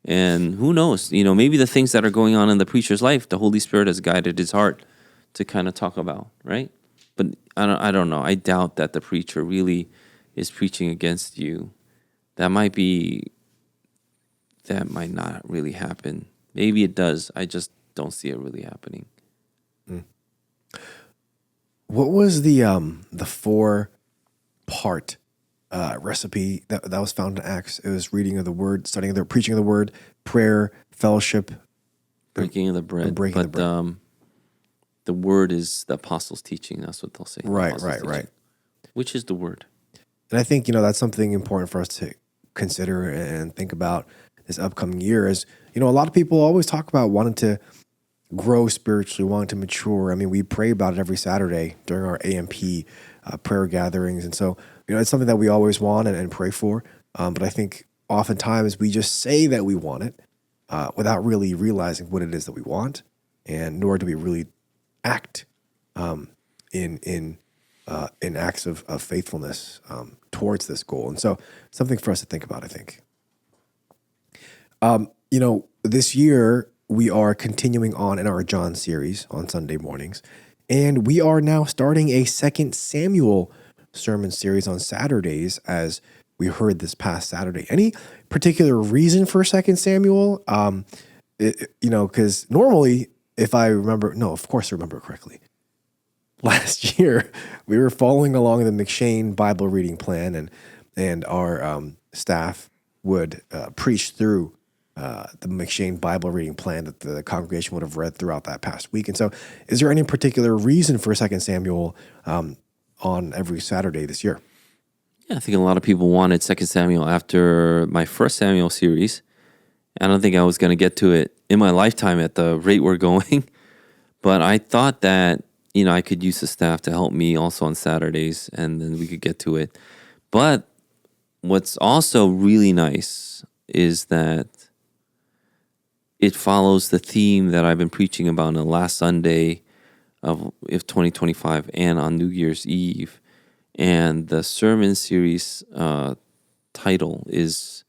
And who knows, maybe the things that are going on in the preacher's life, the Holy Spirit has guided his heart to kind of talk about, right? But I don't know. I doubt that the preacher really is preaching against you. That might not really happen. Maybe it does. I just don't see it really happening. What was the 4-part recipe that was found in Acts? It was reading of the word, studying of the preaching of the word, prayer, fellowship, breaking of the bread. and breaking the bread. The word is the apostles' teaching. That's what they'll say. Right. Which is the word. And I think, that's something important for us to consider and think about this upcoming year is, a lot of people always talk about wanting to grow spiritually, wanting to mature. I mean, we pray about it every Saturday during our AMP prayer gatherings. And so, it's something that we always want and pray for. But I think oftentimes we just say that we want it without really realizing what it is that we want. And nor do we really act in acts of faithfulness towards this goal. And so something for us to think about, I think. This year we are continuing on in our John series on Sunday mornings, and we are now starting a 2 Samuel sermon series on Saturdays, as we heard this past Saturday. Any particular reason for 2 Samuel? Because normally, if I remember, no, of course I remember correctly. Last year, we were following along the McShane Bible reading plan, and our staff would preach through the McShane Bible reading plan that the congregation would have read throughout that past week. And so, is there any particular reason for 2 Samuel on every Saturday this year? Yeah, I think a lot of people wanted 2 Samuel after my first Samuel series. I don't think I was going to get to it in my lifetime at the rate we're going. But I thought that, I could use the staff to help me also on Saturdays, and then we could get to it. But what's also really nice is that it follows the theme that I've been preaching about on the last Sunday of 2025 and on New Year's Eve. And the sermon series title is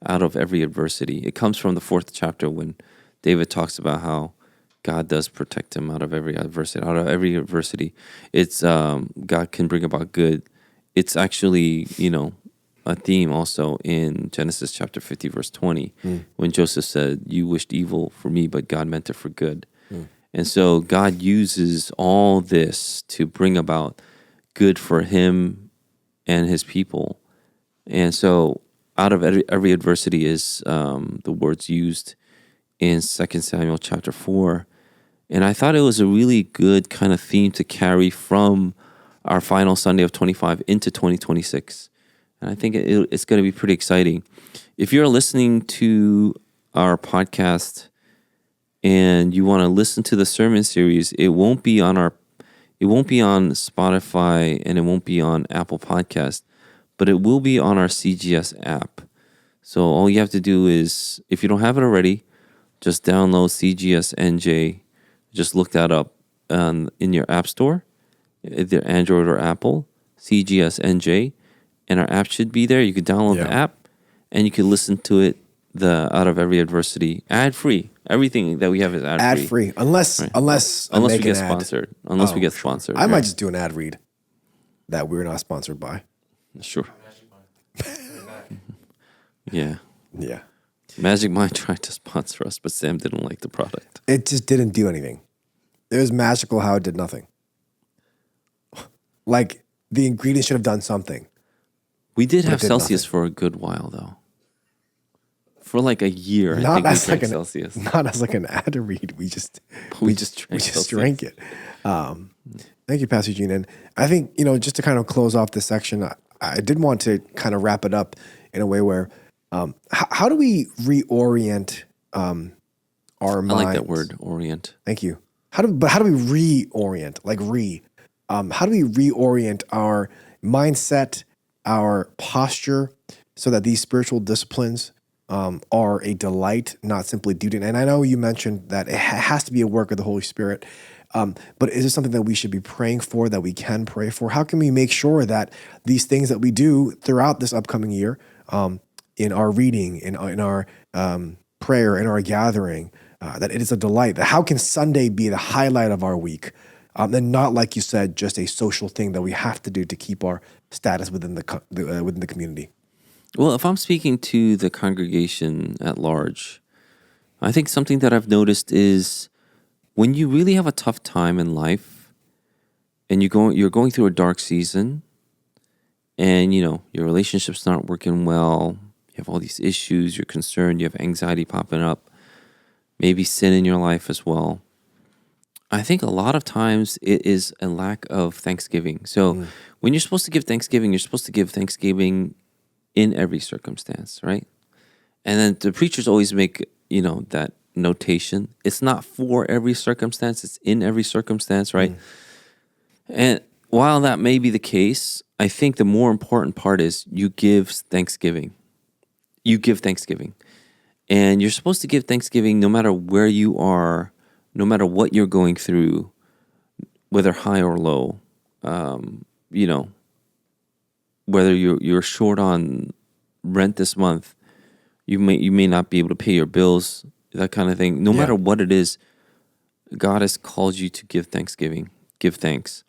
Out of Every Adversity. It comes from the 4th chapter when David talks about how God does protect him out of every adversity. Out of every adversity, it's God can bring about good. It's actually, a theme also in Genesis chapter 50, verse 20, when Joseph said, "You wished evil for me, but God meant it for good." And so God uses all this to bring about good for him and his people. And so out of every adversity is the words used in 2 Samuel chapter 4. And I thought it was a really good kind of theme to carry from our final Sunday of 25 into 2026. And I think it's going to be pretty exciting. If you're listening to our podcast and you want to listen to the sermon series, it won't be on Spotify and it won't be on Apple Podcast, but it will be on our CGS app. So all you have to do is, if you don't have it already, just download CGS NJ. Just look that up in your app store, either Android or Apple, CGS NJ, and our app should be there. You could download the Yeah. app, and you could listen to it out of every adversity, ad free. Everything that we have is ad free. Ad free, unless I Unless make we get an ad. sponsored. Unless we Oh, get sure. sponsored. I might right? just do an ad read that we're not sponsored by. Sure. Yeah. Yeah. Magic Mind tried to sponsor us, but Sam didn't like the product. It just didn't do anything. It was magical how it did nothing. Like the ingredients should have done something. We did have did Celsius nothing. for a good while, though. For like a year, I Not think we as drank like an Celsius. not as like an ad read. We just We just just drank drank it. Thank you, Pastor Gene. And I think, just to kind of close off this section, I did want to kind of wrap it up in a way where how do we reorient our I minds? like that word, orient. Thank you. How do we reorient? How do we reorient our mindset, our posture, so that these spiritual disciplines are a delight, not simply duty? And I know you mentioned that it has to be a work of the Holy Spirit, but is it something that we should be praying for, that we can pray for? How can we make sure that these things that we do throughout this upcoming year, in our reading, in our prayer, in our gathering, that it is a delight? How can Sunday be the highlight of our week, and not, like you said, just a social thing that we have to do to keep our status within the community? Well, if I'm speaking to the congregation at large, I think something that I've noticed is when you really have a tough time in life and you're going through a dark season and, your relationship's not working well, you have all these issues, you're concerned, you have anxiety popping up, maybe sin in your life as well. I think a lot of times it is a lack of thanksgiving. So when you're supposed to give thanksgiving, you're supposed to give thanksgiving in every circumstance, right? And then the preachers always make, that notation. It's not for every circumstance, it's in every circumstance, right? And while that may be the case, I think the more important part is you give thanksgiving. You give thanksgiving. And you're supposed to give thanksgiving no matter where you are, no matter what you're going through, whether high or low. Whether you're short on rent this month, you may not be able to pay your bills, that kind of thing. No matter what it is, God has called you to give thanksgiving, give thanks.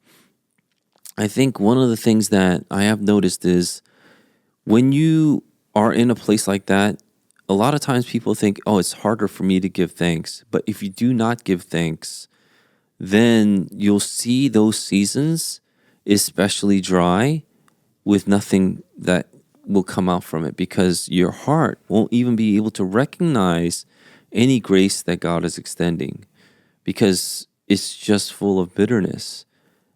I think one of the things that I have noticed is when you are in a place like that, a lot of times people think, oh, it's harder for me to give thanks. But if you do not give thanks, then you'll see those seasons especially dry with nothing that will come out from it, because your heart won't even be able to recognize any grace that God is extending, because it's just full of bitterness.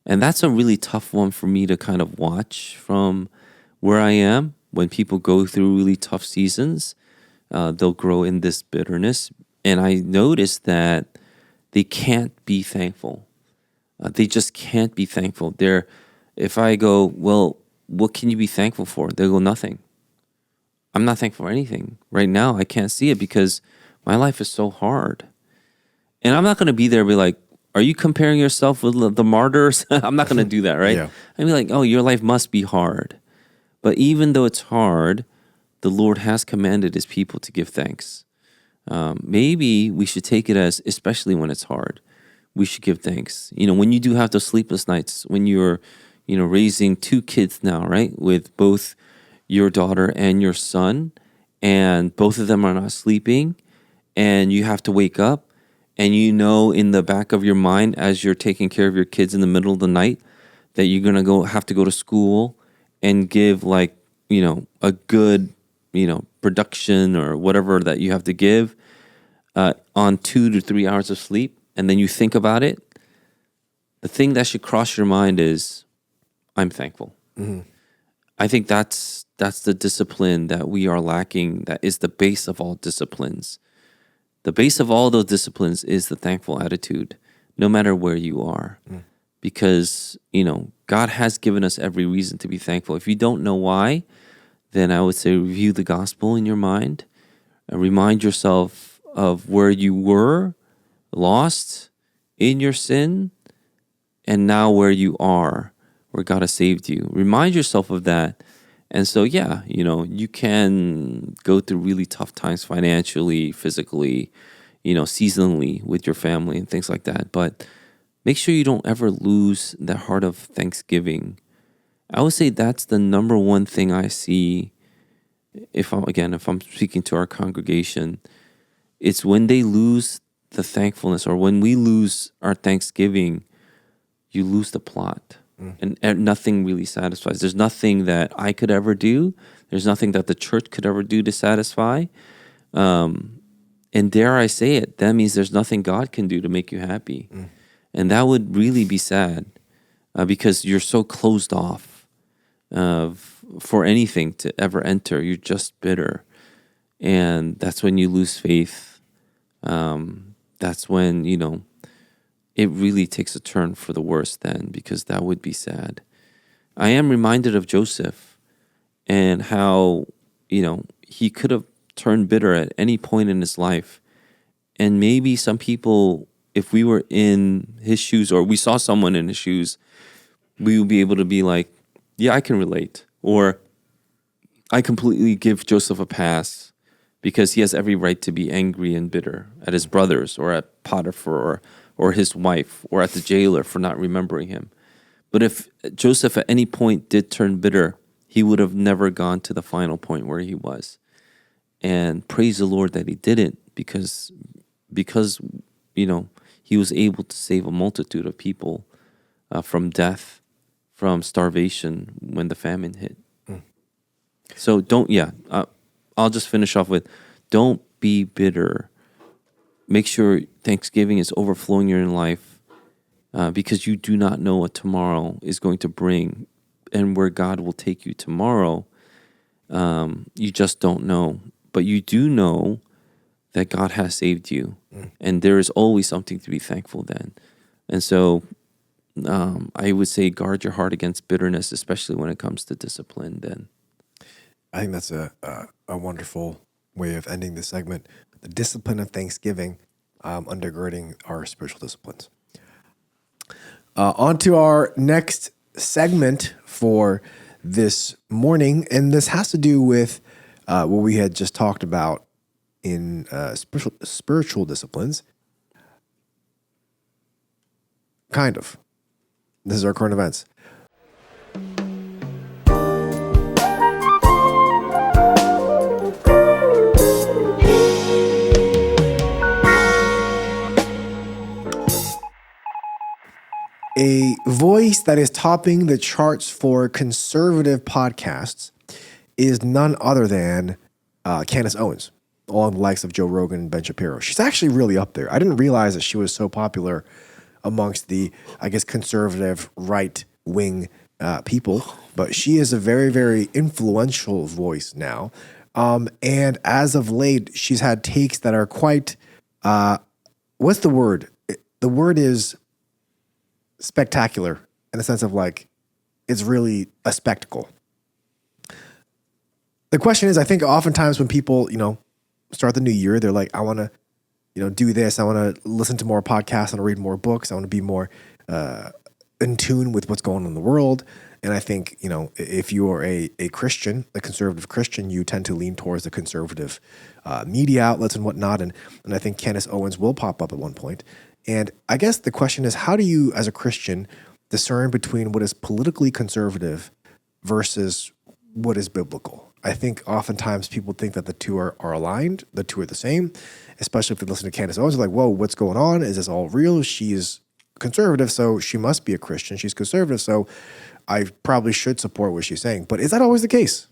And that's a really tough one for me to kind of watch from where I am. When people go through really tough seasons, they'll grow in this bitterness. And I noticed that they can't be thankful. They just can't be thankful. If I go, well, what can you be thankful for? They'll go, nothing. I'm not thankful for anything. Right now, I can't see it because my life is so hard. And I'm not going to be there and be like, are you comparing yourself with the martyrs? I'm not going to do that, right? Yeah. I'd be like, oh, your life must be hard. But even though it's hard, the Lord has commanded his people to give thanks. Maybe we should take it as, especially when it's hard, we should give thanks. When you do have those sleepless nights, when you're raising 2 kids now, right? With both your daughter and your son, and both of them are not sleeping, and you have to wake up, and in the back of your mind, as you're taking care of your kids in the middle of the night, that you're going to have to go to school and give a good, production or whatever that you have to give on 2 to 3 hours of sleep, and then you think about it, the thing that should cross your mind is, I'm thankful. Mm-hmm. I think that's the discipline that we are lacking. That is the base of all disciplines. The base of all those disciplines is the thankful attitude, no matter where you are. Because, God has given us every reason to be thankful. If you don't know why, then I would say review the gospel in your mind and remind yourself of where you were lost in your sin and now where you are, where God has saved you. Remind yourself of that, And so, yeah, you can go through really tough times financially, physically, seasonally with your family and things like that. But make sure you don't ever lose the heart of thanksgiving. I would say that's the number one thing I see if I'm speaking to our congregation. It's when they lose the thankfulness, or when we lose our thanksgiving, you lose the plot. And nothing really satisfies. There's nothing that I could ever do. There's nothing that the church could ever do to satisfy. And dare I say it, that means there's nothing God can do to make you happy. And that would really be sad because you're so closed off for anything to ever enter. You're just bitter. And that's when you lose faith. That's when, it really takes a turn for the worse then, because that would be sad. I am reminded of Joseph and how, he could have turned bitter at any point in his life. And maybe some people, if we were in his shoes or we saw someone in his shoes, we would be able to be like, yeah, I can relate. Or I completely give Joseph a pass because he has every right to be angry and bitter at his brothers or at Potiphar or his wife, or at the jailer for not remembering him. But if Joseph at any point did turn bitter, he would have never gone to the final point where he was. And praise the Lord that he didn't, because he was able to save a multitude of people from death, from starvation when the famine hit. So I'll just finish off with, don't be bitter. Make sure Thanksgiving is overflowing in your life because you do not know what tomorrow is going to bring and where God will take you tomorrow. You just don't know. But you do know that God has saved you. And there is always something to be thankful then. And so I would say guard your heart against bitterness, especially when it comes to discipline then. I think that's a wonderful way of ending this segment. The discipline of thanksgiving, undergirding our spiritual disciplines. On to our next segment for this morning, and this has to do with what we had just talked about in spiritual disciplines. Kind of. This is our current events. A voice that is topping the charts for conservative podcasts is none other than Candace Owens, along the likes of Joe Rogan and Ben Shapiro. She's actually really up there. I didn't realize that she was so popular amongst the, conservative right-wing people, but she is a very, very influential voice now. And as of late, she's had takes that are quite, what's the word? The word is spectacular in the sense of it's really a spectacle. The question is, I think oftentimes when people, start the new year, they're like, I want to, do this. I want to listen to more podcasts. I want to read more books. I want to be more in tune with what's going on in the world. And I think, if you are a Christian, a conservative Christian, you tend to lean towards the conservative media outlets and whatnot. And I think Candace Owens will pop up at one point. And I guess the question is, how do you, as a Christian, discern between what is politically conservative versus what is biblical? I think oftentimes people think that the two are aligned, the two are the same, especially if they listen to Candace Owens. They're like, whoa, what's going on? Is this all real? She's conservative, so she must be a Christian. She's conservative, so I probably should support what she's saying. But is that always the case?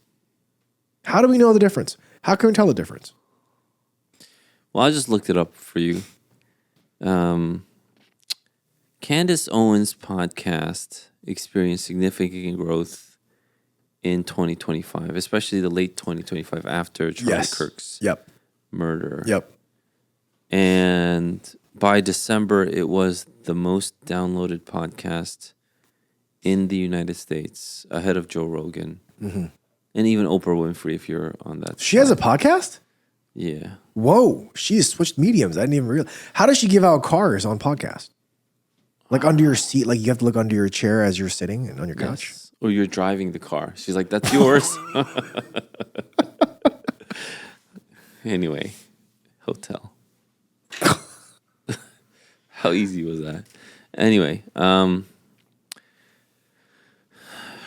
How do we know the difference? How can we tell the difference? Well, I just looked it up for you. Candace Owens' podcast experienced significant growth in 2025, especially the late 2025 after Charlie Kirk's murder. Yep. And by December, it was the most downloaded podcast in the United States, ahead of Joe Rogan. Mm-hmm. And even Oprah Winfrey, if you're on that. She has a podcast? Yeah. Whoa, she has switched mediums. I didn't even realize. How does she give out cars on podcast? Like under your seat, like you have to look under your chair as you're sitting and on your couch? Yes. Or you're driving the car. She's like, that's yours. Anyway, hotel. How easy was that? Anyway,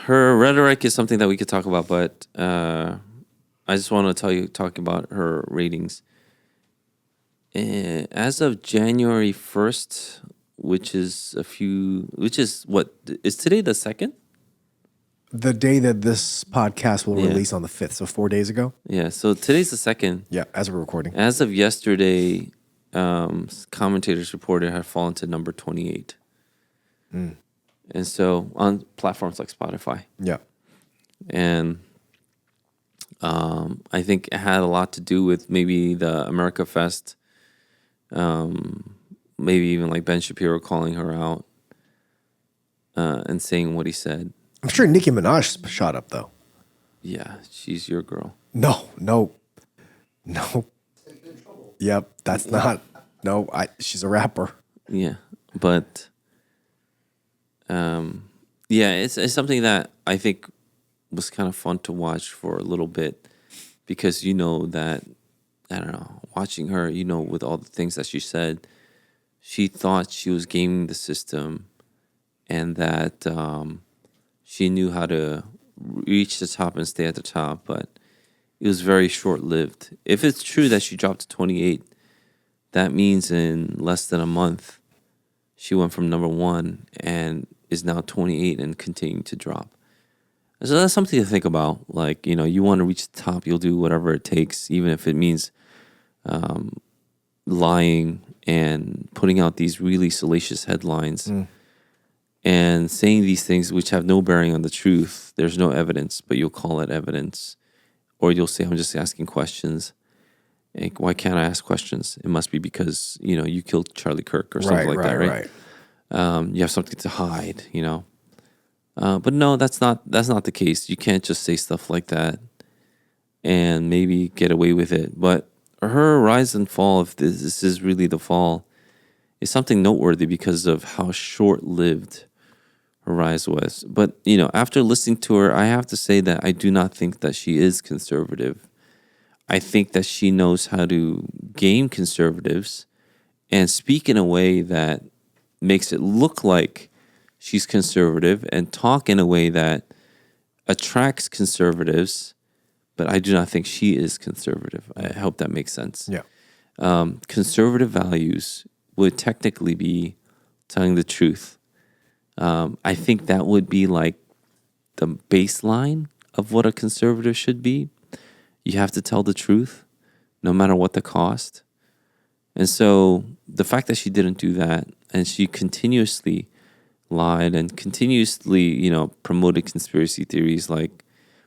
her rhetoric is something that we could talk about, but I just want to talk about her ratings. As of January 1st, which is what, is today the 2nd? The day that this podcast will release on the 5th, so 4 days ago. Yeah, so today's the 2nd. Yeah, as we're recording. As of yesterday, commentators reported had fallen to number 28. And so on platforms like Spotify. Yeah. And I think it had a lot to do with maybe the America Fest, maybe even like Ben Shapiro calling her out and saying what he said. I'm sure Nicki Minaj shot up, though. Yeah, she's your girl. No. Yep, that's not. No, she's a rapper. Yeah, but it's something that I think was kind of fun to watch for a little bit because you know that, I don't know, watching her, you know, with all the things that she said, she thought she was gaming the system and that she knew how to reach the top and stay at the top, but it was very short-lived. If it's true that she dropped to 28, that means in less than a month, she went from number 1 and is now 28 and continuing to drop. So that's something to think about. Like, you know, you want to reach the top, you'll do whatever it takes, even if it means lying and putting out these really salacious headlines and saying these things which have no bearing on the truth. There's no evidence, but you'll call it evidence. Or you'll say, I'm just asking questions. Like, why can't I ask questions? It must be because, you know, you killed Charlie Kirk or something like that, right? You have something to hide, you know. But no, that's not the case. You can't just say stuff like that and maybe get away with it. But her rise and fall, if this is really the fall, is something noteworthy because of how short-lived her rise was. But, you know, after listening to her, I have to say that I do not think that she is conservative. I think that she knows how to game conservatives and speak in a way that makes it look like she's conservative and talk in a way that attracts conservatives, but I do not think she is conservative. I hope that makes sense. Yeah. Conservative values would technically be telling the truth. I think that would be like the baseline of what a conservative should be. You have to tell the truth, no matter what the cost. And so the fact that she didn't do that and she continuously lied and continuously, you know, promoted conspiracy theories like,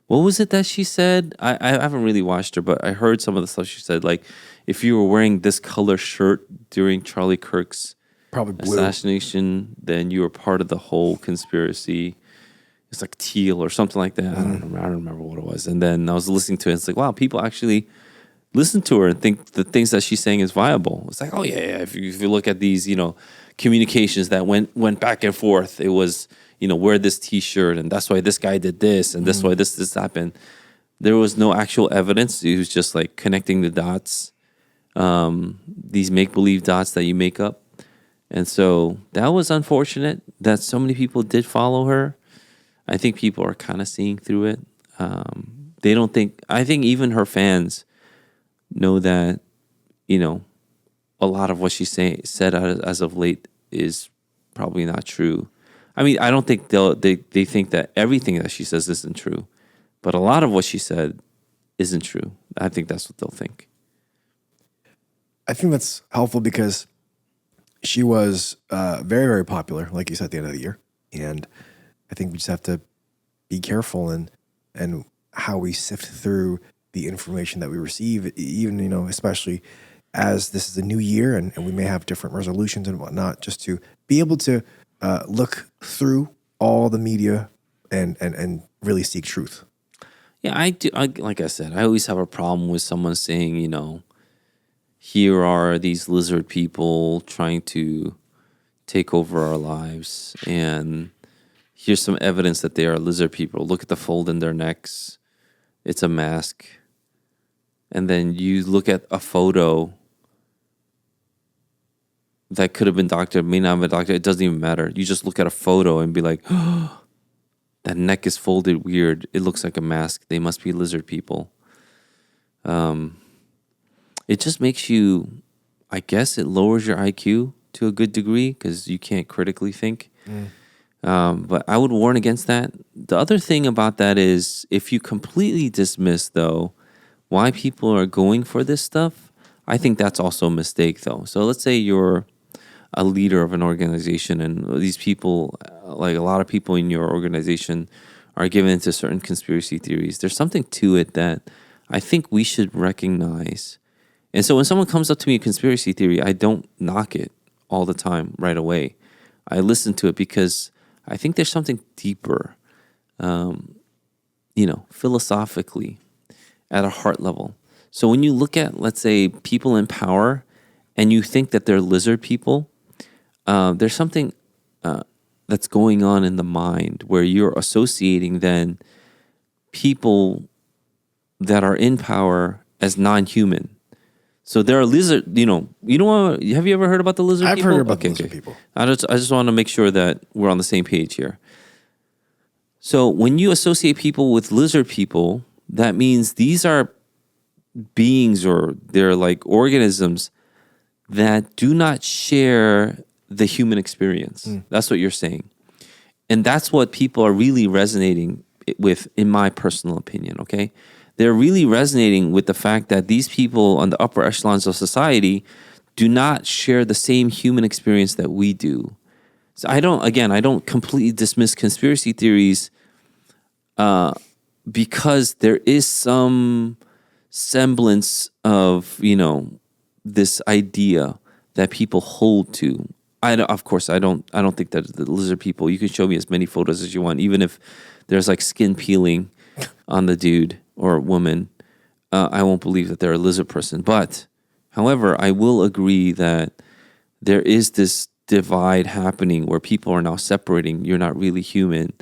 what was it that she said? I haven't really watched her, but I heard some of the stuff she said. Like, if you were wearing this color shirt during Charlie Kirk's Probably blue. assassination, then you were part of the whole conspiracy. It's like teal or something like that. I don't remember what it was. And then I was listening to it. It's like, wow, people actually listen to her and think the things that she's saying is viable. It's like, oh yeah. If you look at these, you know, communications that went back and forth, it was, you know, wear this T-shirt and that's why this guy did this and that's why this happened. There was no actual evidence. It was just like connecting the dots, these make-believe dots that you make up. And so that was unfortunate that so many people did follow her. I think people are kind of seeing through it. They don't think, I think even her fans know that, you know, a lot of what she said as of late is probably not true. I mean, I don't think they think that everything that she says isn't true, but a lot of what she said isn't true. I think that's what they'll think. I think that's helpful because she was very, very popular, like you said, at the end of the year. And I think we just have to be careful and how we sift through the information that we receive, even, you know, especially as this is a new year and we may have different resolutions and whatnot, just to be able to look through all the media and really seek truth. Yeah, I do. Like I said, I always have a problem with someone saying, you know, here are these lizard people trying to take over our lives and here's some evidence that they are lizard people. Look at the fold in their necks. It's a mask. And then you look at a photo that could have been doctored, may not have been doctored. It doesn't even matter. You just look at a photo and be like, oh, that neck is folded weird. It looks like a mask. They must be lizard people. It just makes you, I guess it lowers your IQ to a good degree because you can't critically think. But I would warn against that. The other thing about that is if you completely dismiss, though, why people are going for this stuff, I think that's also a mistake, though. So let's say you're a leader of an organization and these people, like a lot of people in your organization, are given into certain conspiracy theories. There's something to it that I think we should recognize. And so when someone comes up to me a conspiracy theory, I don't knock it all the time right away. I listen to it because I think there's something deeper, philosophically at a heart level. So when you look at, let's say, people in power and you think that they're lizard people, there's something that's going on in the mind where you're associating then people that are in power as non-human. So there are lizard, have you ever heard about the lizard people? I've heard about the lizard people. I just want to make sure that we're on the same page here. So when you associate people with lizard people, that means these are beings or they're like organisms that do not share the human experience. That's what you're saying. And that's what people are really resonating with, in my personal opinion, okay? They're really resonating with the fact that these people on the upper echelons of society do not share the same human experience that we do. So I don't completely dismiss conspiracy theories because there is some semblance of, this idea that people hold to. I don't think that the lizard people, you can show me as many photos as you want, even if there's like skin peeling on the dude or woman, I won't believe that they're a lizard person. But, however, I will agree that there is this divide happening where people are now separating. You're not really human.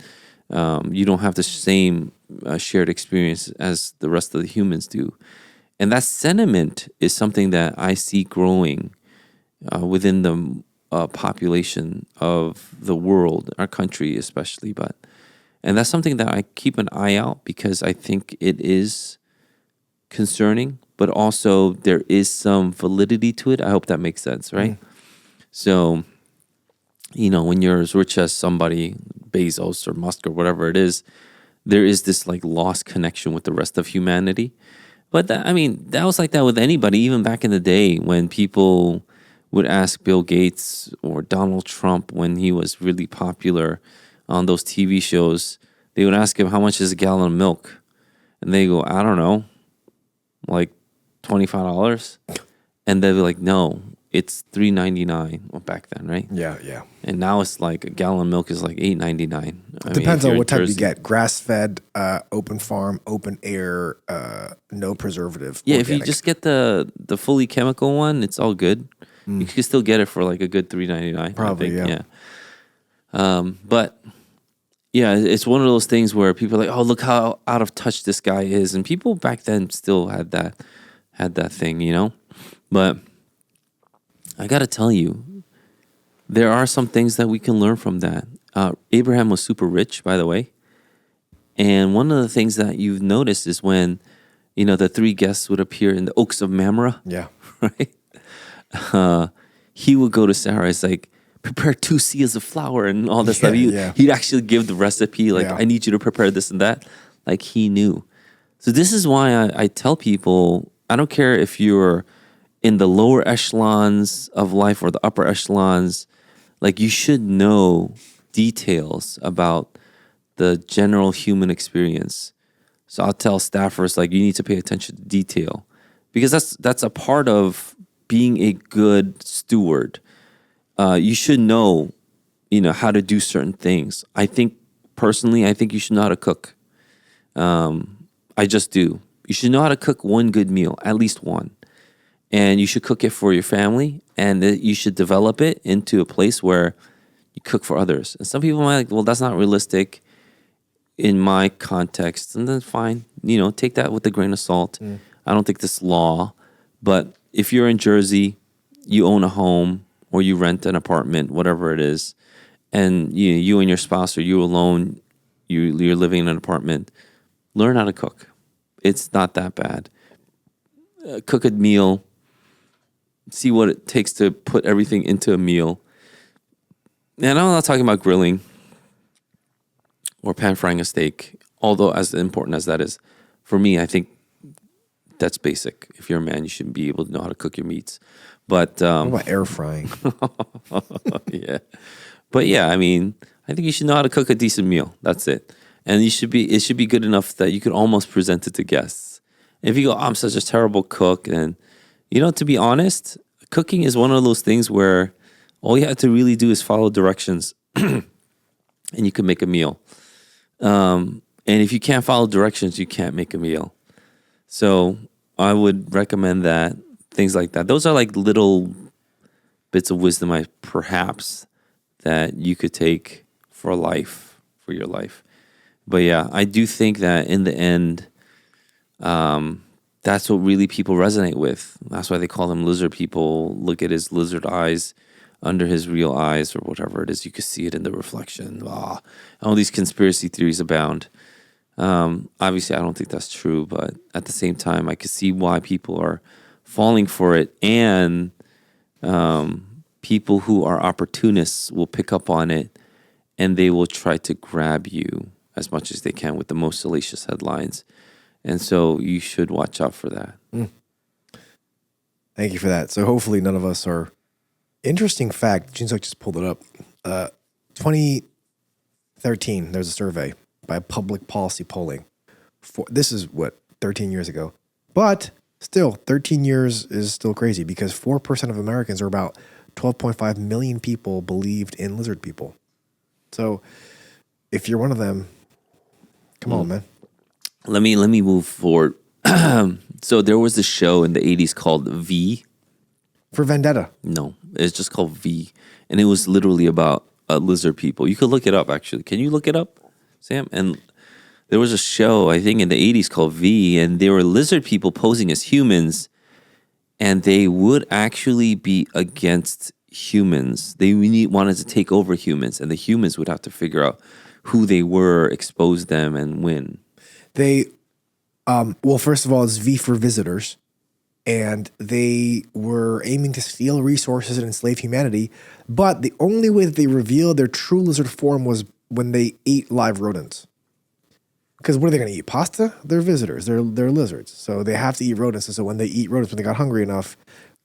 You don't have the same shared experience as the rest of the humans do. And that sentiment is something that I see growing within the population of the world, our country especially. And that's something that I keep an eye out because I think it is concerning, but also there is some validity to it. I hope that makes sense, right? So, when you're as rich as somebody, Bezos or Musk or whatever it is, there is this like lost connection with the rest of humanity. But that was like that with anybody, even back in the day when people would ask Bill Gates or Donald Trump when he was really popular on those TV shows, they would ask him, how much is a gallon of milk? And they go, I don't know, like $25. And they'd be like, no, it's $3.99. Well, back then, right? Yeah. And now it's like a gallon of milk is like $8.99. It depends on what type you get. Grass-fed, open farm, open air, no preservative. Yeah, organic. if you just get the fully chemical one, it's all good. You can still get it for like a good $3.99. Probably, I think. Yeah. But yeah, it's one of those things where people are like, oh, look how out of touch this guy is. And people back then still had that thing, But I got to tell you, there are some things that we can learn from that. Abraham was super rich, by the way. And one of the things that you've noticed is when, the three guests would appear in the oaks of Mamre. Yeah. Right? He would go to Sarah. It's like, prepare 2 seahs of flour and all this stuff. He'd actually give the recipe, like, I need you to prepare this and that. Like, he knew. So this is why I tell people, I don't care if you're in the lower echelons of life or the upper echelons, like, you should know details about the general human experience. So I'll tell staffers, like, you need to pay attention to detail because that's a part of being a good steward. You should know, how to do certain things. I think you should know how to cook. I just do. You should know how to cook one good meal, at least one. And you should cook it for your family, and you should develop it into a place where You cook for others. And some people might like, well, that's not realistic in my context. And then fine, take that with a grain of salt. I don't think this law, but if you're in Jersey, you own a home or you rent an apartment, whatever it is, and you and your spouse or you alone, you're living in an apartment, learn how to cook. It's not that bad. Cook a meal, see what it takes to put everything into a meal. And I'm not talking about grilling or pan frying a steak, although as important as that is, for me, I think that's basic. If you're a man, you should be able to know how to cook your meats. But What about air frying? yeah, but yeah, I mean, I think you should know how to cook a decent meal. That's it, and it should be good enough that you could almost present it to guests. If you go, I'm such a terrible cook, and to be honest, cooking is one of those things where all you have to really do is follow directions, and you can make a meal. And if you can't follow directions, you can't make a meal. So I would recommend that, things like that. Those are like little bits of wisdom, perhaps, that you could take for your life. But yeah, I do think that in the end, that's what really people resonate with. That's why they call them lizard people. Look at his lizard eyes under his real eyes or whatever it is. You could see it in the reflection. All these conspiracy theories abound. Obviously, I don't think that's true, but at the same time, I could see why people are falling for it. And people who are opportunists will pick up on it and they will try to grab you as much as they can with the most salacious headlines. And so you should watch out for that. Thank you for that. So hopefully none of us are. Interesting fact, Junseok just pulled it up. 2013, there's a survey by Public Policy Polling. This is 13 years ago. But still, 13 years is still crazy because 4% of Americans, or about 12.5 million people, believed in lizard people. So if you're one of them, come on, man. Let me move forward. So there was a show in the 80s called V. For Vendetta. No, it's just called V. And it was literally about lizard people. You could look it up, actually. Can you look it up, Sam? And there was a show, I think, in the 80s called V, and they were lizard people posing as humans, and they would actually be against humans. They wanted to take over humans, and the humans would have to figure out who they were, expose them, and win. Well, first of all, it's V for visitors. And they were aiming to steal resources and enslave humanity. But the only way that they revealed their true lizard form was when they ate live rodents. Because what are they going to eat? Pasta? They're visitors. They're lizards. So they have to eat rodents. And so when they eat rodents, when they got hungry enough,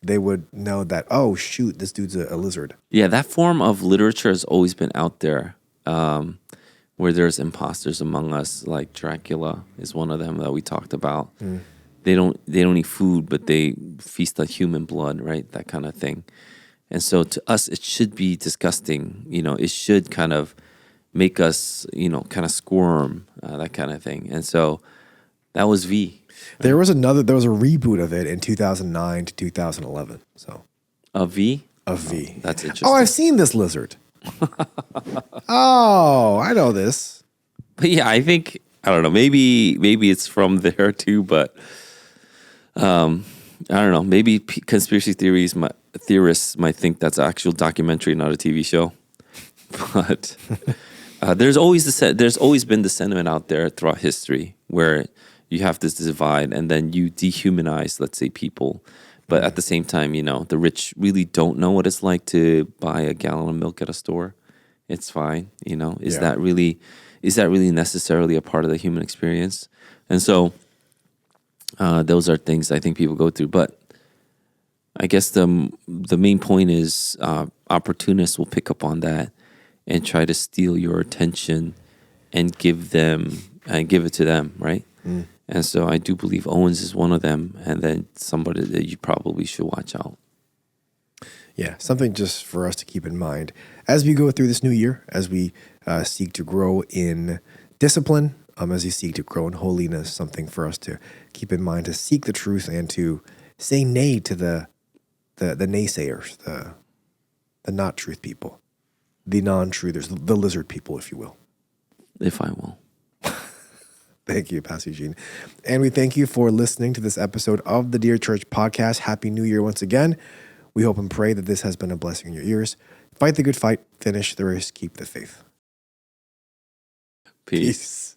they would know that, oh, shoot, this dude's a lizard. Yeah, that form of literature has always been out there, where there's imposters among us, like Dracula is one of them that we talked about. They don't eat food, but they feast on human blood, right? That kind of thing. And so to us, it should be disgusting. It should kind of make us, kind of squirm, that kind of thing. And so that was V. Right? There was a reboot of it in 2009 to 2011. So a V? A V. That's interesting. Oh, I've seen this lizard. Oh, I know this. But yeah, I think, I don't know, maybe it's from there too, but I don't know. Maybe conspiracy theorists might think that's an actual documentary, not a TV show. But there's always been the sentiment out there throughout history where you have this divide, and then you dehumanize, let's say, people. But at the same time, the rich really don't know what it's like to buy a gallon of milk at a store. It's fine, Is that really necessarily a part of the human experience? And so those are things I think people go through. But I guess the main point is opportunists will pick up on that and try to steal your attention and give it to them, right? And so I do believe Owens is one of them, and then somebody that you probably should watch out. Yeah, something just for us to keep in mind as we go through this new year, as we seek to grow in discipline, as we seek to grow in holiness, something for us to keep in mind, to seek the truth and to say nay to the naysayers, the not truth people. the non-truthers, the lizard people, if you will. If I will. Thank you, Pastor Eugene. And we thank you for listening to this episode of the Dear Church podcast. Happy New Year once again. We hope and pray that this has been a blessing in your ears. Fight the good fight, finish the race, keep the faith. Peace.